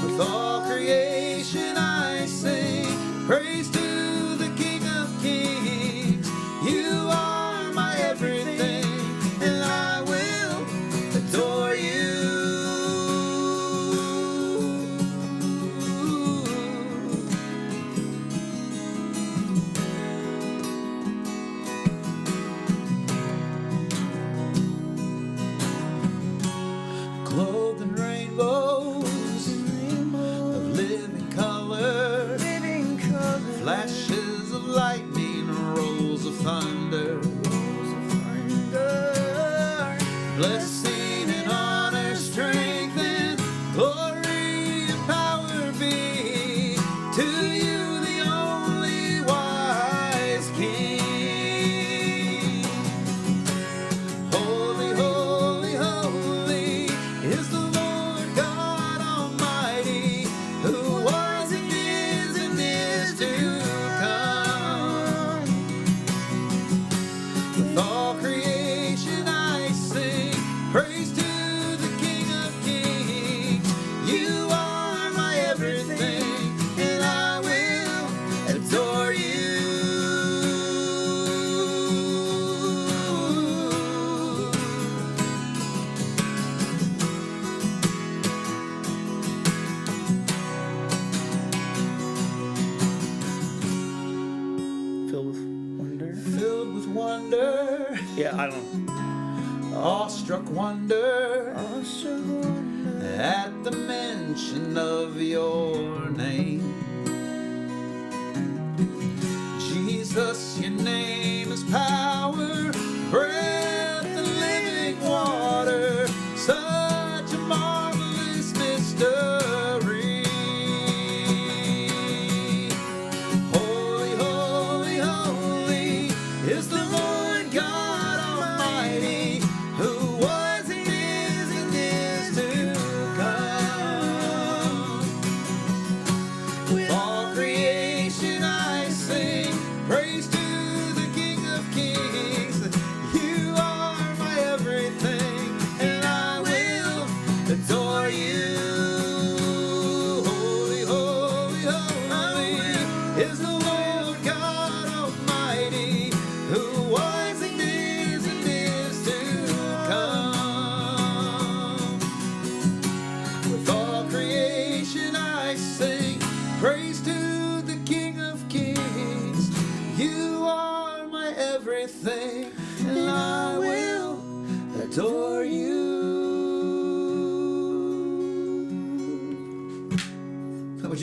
With all creation I sing praise to the King of Kings. You are my everything, and I will adore you. Clothed in rainbows of living color, flashes of lightning, rolls of thunder. Blessing and honor, strength and glory and power be to you, the only wise King. Holy, holy, holy is the Lord God Almighty, who was and is to come. With all creation I sing praise to the King of Kings. You are my everything, and I will adore you. Filled with wonder. Filled with wonder, Yeah, I don't. awestruck wonder, at the mention of your name. Jesus, your name is power, breath and living water, such a marvelous mystery. Holy, holy, holy is the Lord God Almighty, who was and is to come. With all creation I sing praise to the King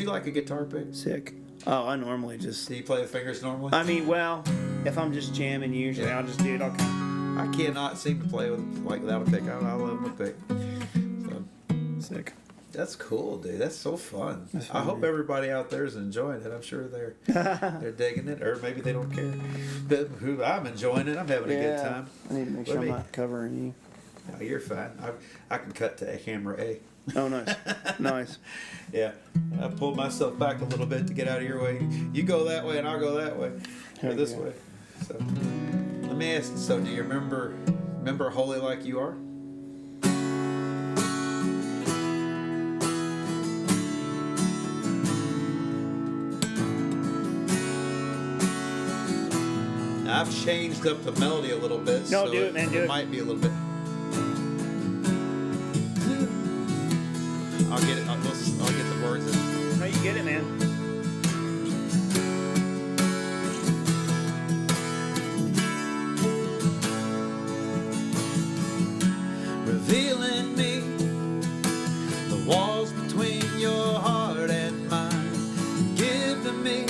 you like a guitar pick? Sick. Oh, I normally just. Do you play the fingers normally? I mean, well, if I'm just jamming, usually I'll just do it. Okay. I cannot seem to play without a pick. I love my pick. So, sick. That's cool, dude. That's so fun. That's I fun, hope dude. everybody out there is enjoying it. I'm sure they're digging it, or maybe they don't care. But I'm enjoying it. I'm having a good time. I need to make sure I'm not covering you. No, you're fine. I can cut to camera A. Oh, nice. Nice. Yeah. I pulled myself back a little bit to get out of your way. You go that way and I'll go that way. Or this way. So let me ask you, so do you remember Holy Like You Are? Now, I've changed up the melody a little bit. No, so do it, man. Do it. It might be a little bit. I'll get it. I'll get the words in. No, you get it, man. Revealing me the walls between your heart and mine. Give to me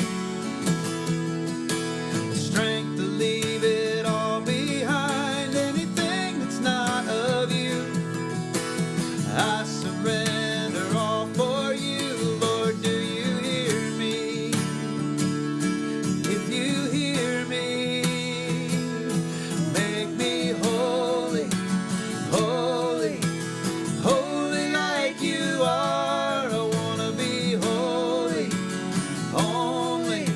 the strength to leave it all behind. Anything that's not of you, I surrender all for you. Lord, do you hear me? If you hear me, make me holy, holy, holy like you are. I wanna be holy, only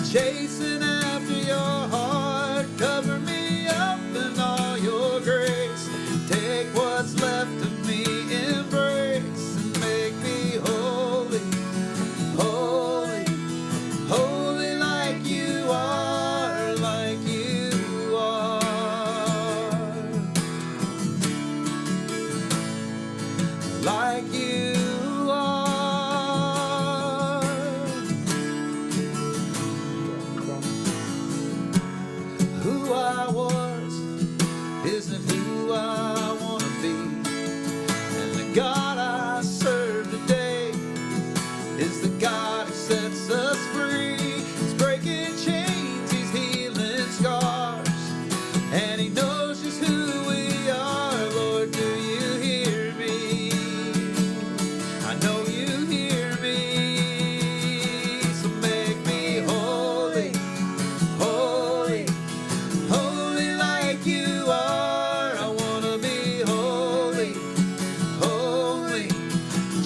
chasing after your heart. Cover me up in all your grace. Take what's left of me, embrace and make me holy, holy, holy like you are, like you are, like you are. Who I was isn't who I want to be, and the God I serve today is the God who sets us free. He's breaking chains, he's healing scars, and he knows just who we are. Lord, do you hear me? I know you hear me. So make me holy, holy, holy like you are. I wanna be holy, holy,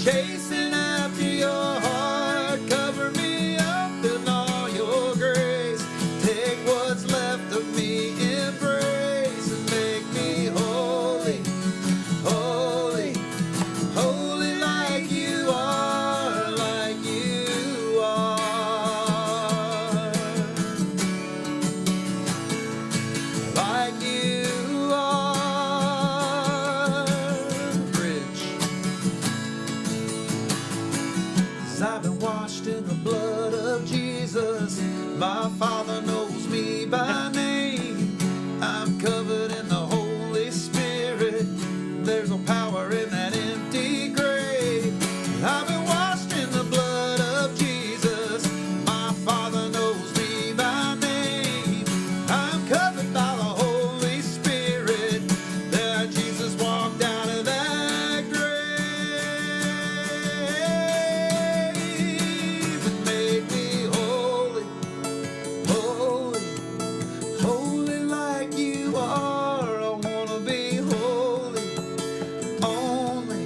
chasing after your heart. Cover me up in all your grace. Take what's left of me, embrace and make me holy, holy, holy like you are, like you are, like you are. Bridge. 'Cause I've been washed in the blood of Jesus. My Father knows me by name. I'm covered in the Holy Spirit. There's no power in that empty grave. I've been washed in the blood of Jesus. My Father knows me by name. I'm covered by the Holy Spirit. There Jesus walked out of that grave and made me holy, holy, holy like you are. I wanna be holy, only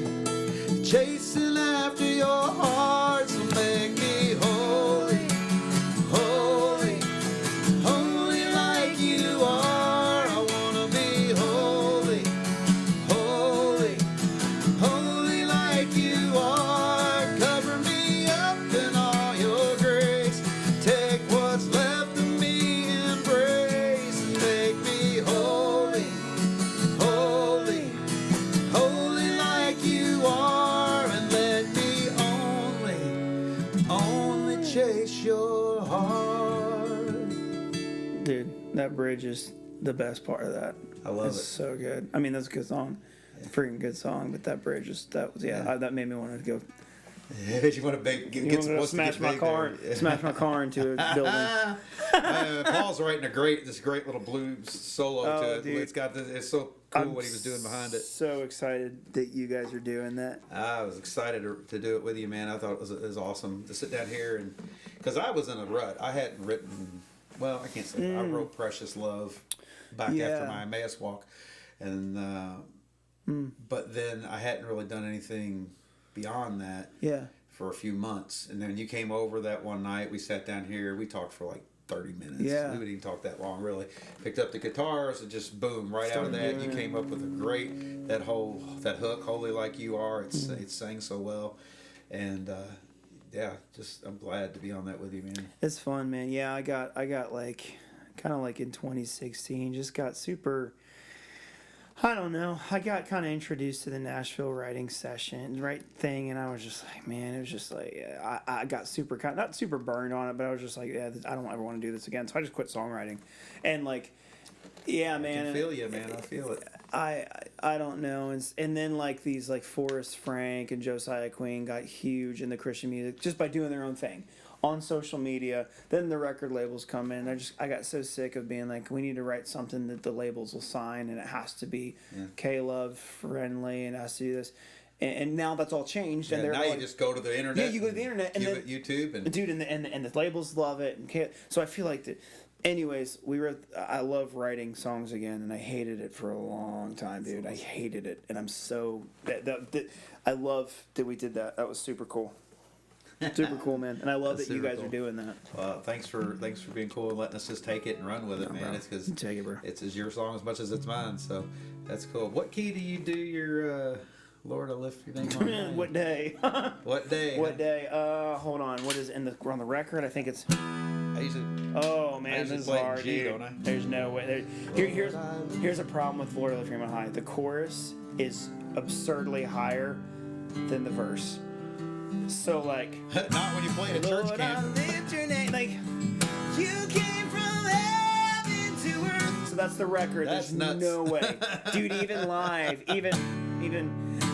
chasing after your heart. So make me holy, holy, holy like you are. I wanna be holy, holy, holy like you are. Cover me up in all your grace. Take what's left of me, embrace and make me holy, holy, holy like you are. And let me only chase your heart. Dude, that bridge is the best part of that. I love It's it. so good. I mean, that's a good song. It's a freaking good song, but that bridge is, that was, that made me want to go You want to smash my car into a building. Paul's writing this great little blues solo to it. Dude. It's so cool what he was doing behind it. So excited that you guys are doing that. I was excited to do it with you, man. I thought it was awesome to sit down here and because I was in a rut. I hadn't written. Well, I can't say that. I wrote "Precious Love" back after my Emmaus walk, and but then I hadn't really done anything beyond that. For a few months, and then you came over that one night. We sat down here. We talked for like 30 minutes. We didn't even talk that long, really. Picked up the guitars and just boom, right out of that, you came up with a great that hook, "Holy Like You Are." It sang so well, and I'm glad to be on that with you, man. It's fun, man. Yeah, I got like kind of like in 2016, just got super. I don't know. I got kind of introduced to the Nashville writing session, thing, and I was just like, man, it was just like I got super not super burned on it, but I was just like, yeah, I don't ever want to do this again. So I just quit songwriting, and like, yeah, man. I feel you, man. I feel it. I don't know, and then like these like Forrest Frank and Josiah Queen got huge in the Christian music just by doing their own thing on social media. Then the record labels come in. I got so sick of being like, we need to write something that the labels will sign, and it has to be K-Love friendly, and it has to do this. And now that's all changed. Yeah, and now you just go to the internet. Yeah, you go to the internet and then YouTube and dude, and the labels love it. So I feel like anyways, I love writing songs again, and I hated it for a long time, dude. I hated it, and I'm so I love that we did that. That was super cool. Super cool, man, and I love that you guys are doing that. Well, thanks for being cool and letting us just take it and run with it, man. Bro. It's because take it, bro. It's your song as much as it's mine, so that's cool. What key do you do your Lord, I lift your name on high? What day? What day? What day? Hold on. What is on the record? I think it's. Oh man, this is hard, G, dude. don't I? There's no way. Here's a problem with Lord, I lift your name on high. The chorus is absurdly higher than the verse. So like, not when you play at a church Lord, camp. I lift your name, like you came from heaven to earth. So that's the record. That's There's nuts. no way, dude. Even live, even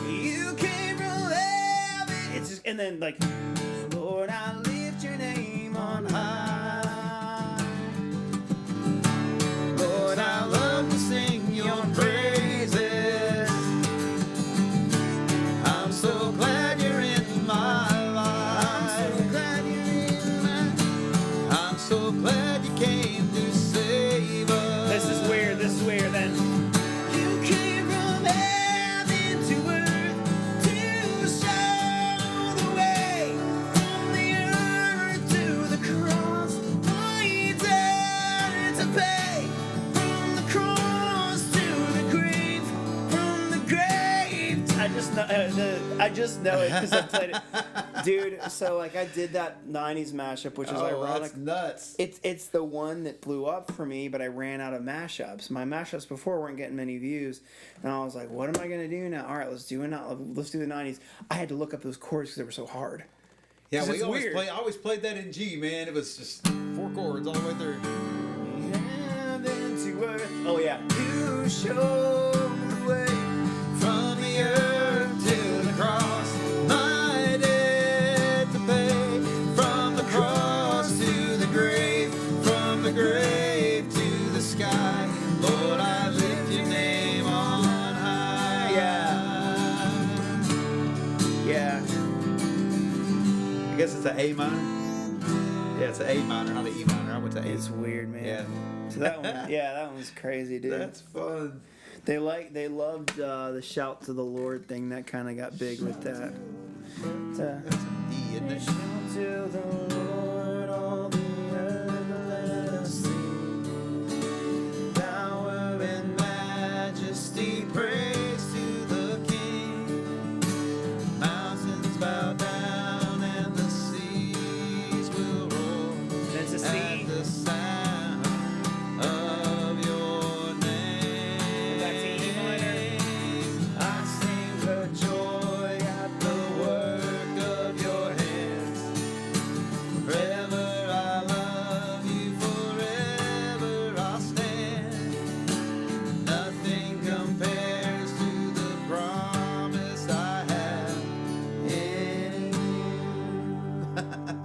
you came from heaven. It's just, and then like, Lord, I lift your name on high. Lord, I love to sing your praises. I'm so glad you're in my so glad you came to save us. This is weird then. You came from heaven to earth to show the way. From the earth to the cross, I dared to pay. From the cross to the grave, from the grave. I just know it because I played it. Dude, so like I did that 90s mashup, which is ironic. That's nuts. It's the one that blew up for me, but I ran out of mashups. My mashups before weren't getting many views, and I was like, what am I gonna do now? All right, let's do the 90s. I had to look up those chords because they were so hard. Yeah, I always played that in G, man. It was just 4 chords all the way through. Oh yeah. You show the way from the earth to the cross. Grave to the sky, Lord, I lift your name on high. Yeah. I guess it's an A minor. Yeah, it's an A minor, not an E minor. I went to A. It's weird, man. Yeah. So that one's crazy, dude. That's fun. They loved the shout to the Lord thing. That kind of got big with that. That's an E, isn't it? Shout to the Lord, all the earth, let us sing. Power and majesty, praise to the King. Mountains bow down and the seas will roar. That's a C. At the sound of your name. That's E minor. I sing for joy at the work of your hands.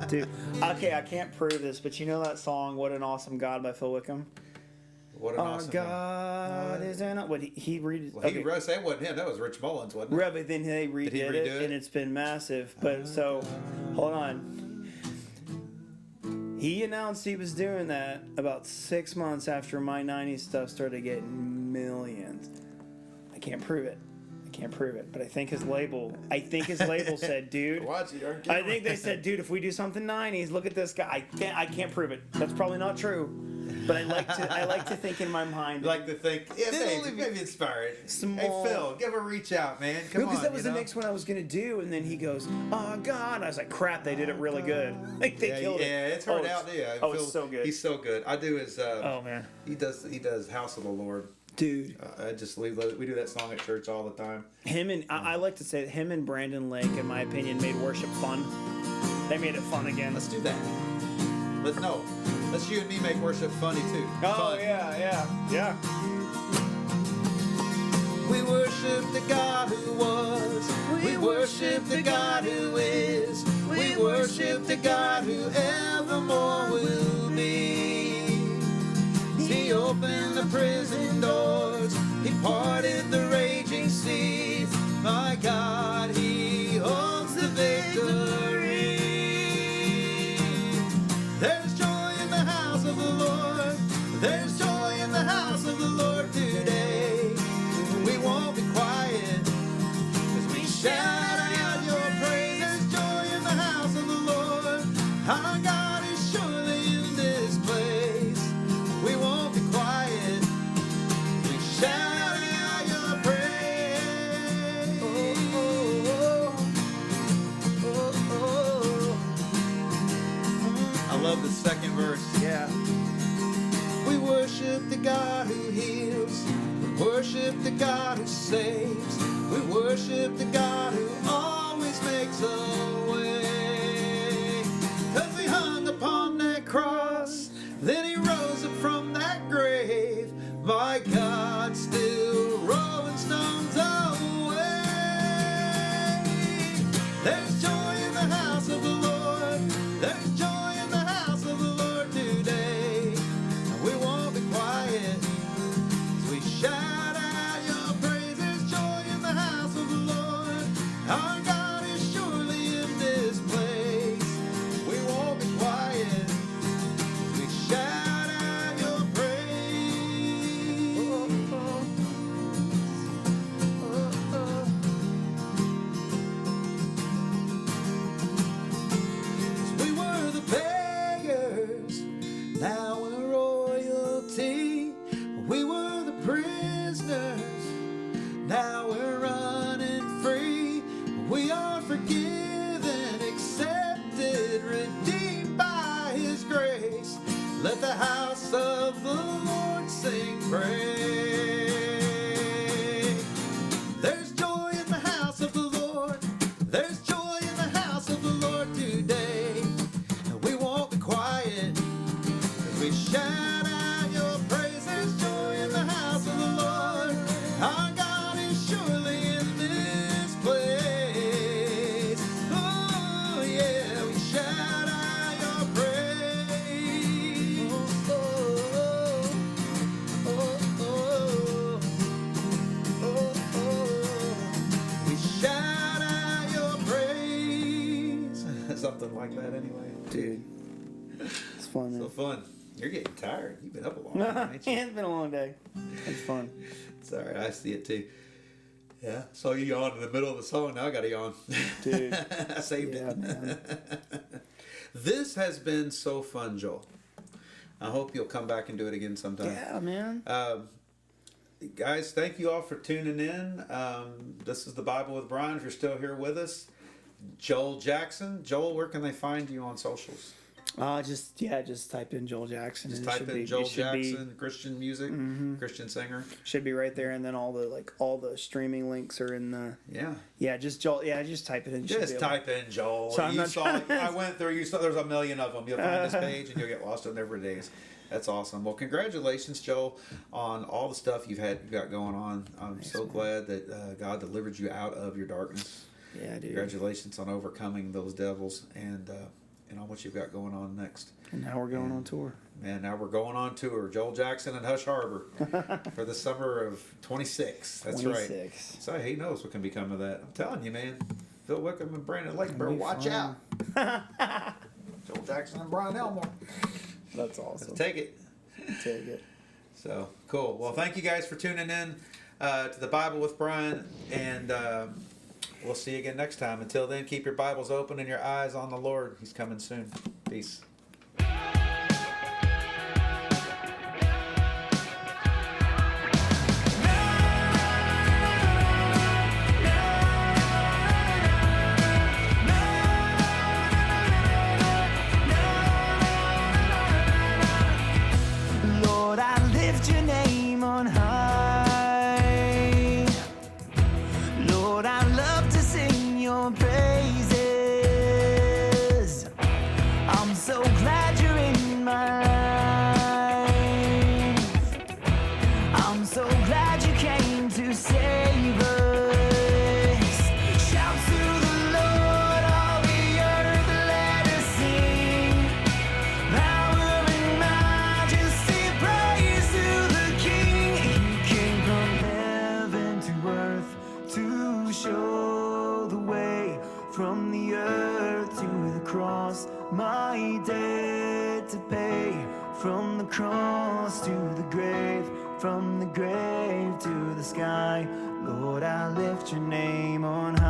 Dude, okay, I can't prove this, but you know that song "What an Awesome God" by Phil Wickham? What an awesome God is in it. What he read? Well, he wrote, that wasn't him. That was Rich Mullins, wasn't it? Right, but then they redid Did he redo it? and it's been massive. But so, hold on. He announced he was doing that about 6 months after my '90s stuff started getting millions. I can't prove it. But I think his label said, dude. Watch it, aren't you? I think they said, dude, if we do something '90s, look at this guy. I can't prove it. That's probably not true. But I like to think in my mind. Like to think, yeah, maybe inspire it. Small. Hey, Phil, give a reach out, man. Come on. Because that was the next one I was going to do. And then he goes, oh, God. I was like, crap, they did it really good. Like, they killed it. Yeah, it's turned out, yeah. It's so good. He's so good. I do his, oh, man. He does House of the Lord. Dude. We do that song at church all the time. I like to say that him and Brandon Lake, in my opinion, made worship fun. They made it fun again. Let's do that. Let's you and me make worship funny too. Oh, fun. yeah. We worship the God who was. We worship the God who is. We worship the God who evermore will be. He opened the prison doors. He parted the raging seas. My God, He holds the victory. There's joy in the house of the Lord. There's joy in the house of the Lord today. We won't be quiet as we shout out your praise. There's joy in the house of the Lord. Our God is surely in this place. We won't be quiet as we shout out your praise. I love the second verse. Yeah. We worship the God who heals. We worship the God who saves. We worship the God who always makes a way. 'Cause He hung upon that cross, then He rose up from that grave. My God, still rolling stones away. There's joy in the house of the Lord. There's joy in the house of the Lord today. And we won't be quiet as we shout out your praise. There's joy in the house of the Lord. Our God is surely in this place. We won't be quiet as we shout out your praise. We were the beggars, now we're royalty. We were the prisoners, now we're running free. We are forgiven, accepted, redeemed by His grace. Let the house of the Lord sing praise. There's joy in the house of the Lord. There's joy in the house of the Lord today. And we won't be quiet as we shout out your praise. There's joy in the house of the Lord. Our God is surely in this place. Oh yeah, we shout out your praise. We shout out your praise. Something like that anyway. Dude. It's fun, man. So fun. You're getting tired. You've been up a long time, ain't you? It's been a long day. It's fun. It's all right. I see it too. Yeah. So you yawned in the middle of the song. Now I got to yawn. Dude. I saved it. Man. This has been so fun, Joel. I hope you'll come back and do it again sometime. Yeah, man. Guys, thank you all for tuning in. This is the Bible with Brian. If you're still here with us, Joel Jackson. Joel, where can they find you on socials? Just type in Joel Jackson. Just and type in Joel Jackson, Christian music, Christian singer. Should be right there, and then all the streaming links are in the. Yeah, just Joel. Yeah, just type it in. Just type in Joel. So I went through. You saw there's a million of them. You'll find this page, and you'll get lost in there for days. That's awesome. Well, congratulations, Joel, on all the stuff you've got going on. I'm so glad that God delivered you out of your darkness. Yeah, dude. Congratulations on overcoming those devils, and and on what you've got going on next. And now we're going on tour. Man, now we're going on tour. Joel Jackson and Hush Harbor for the summer of 26. That's 26. right. So he knows what can become of that. I'm telling you, man. Phil Wickham and Brandon Lakeborough, watch out. Joel Jackson and Brian Elmore. That's awesome. Let's take it. Take it. So, cool. Well, thank you guys for tuning in to the Bible with Brian, and we'll see you again next time. Until then, keep your Bibles open and your eyes on the Lord. He's coming soon. Peace. Lord, I lift your name on high. Lord, I love to sing your praises. I'm so glad you're in my life. I'm so glad you came to save us. Shout to the Lord, all the earth, let us sing. Power and majesty, praise to the King. He came from heaven to earth to show the way, from the earth to the cross, my debt to pay. From the cross to the grave, from the grave to the sky. Lord, I lift your name on high.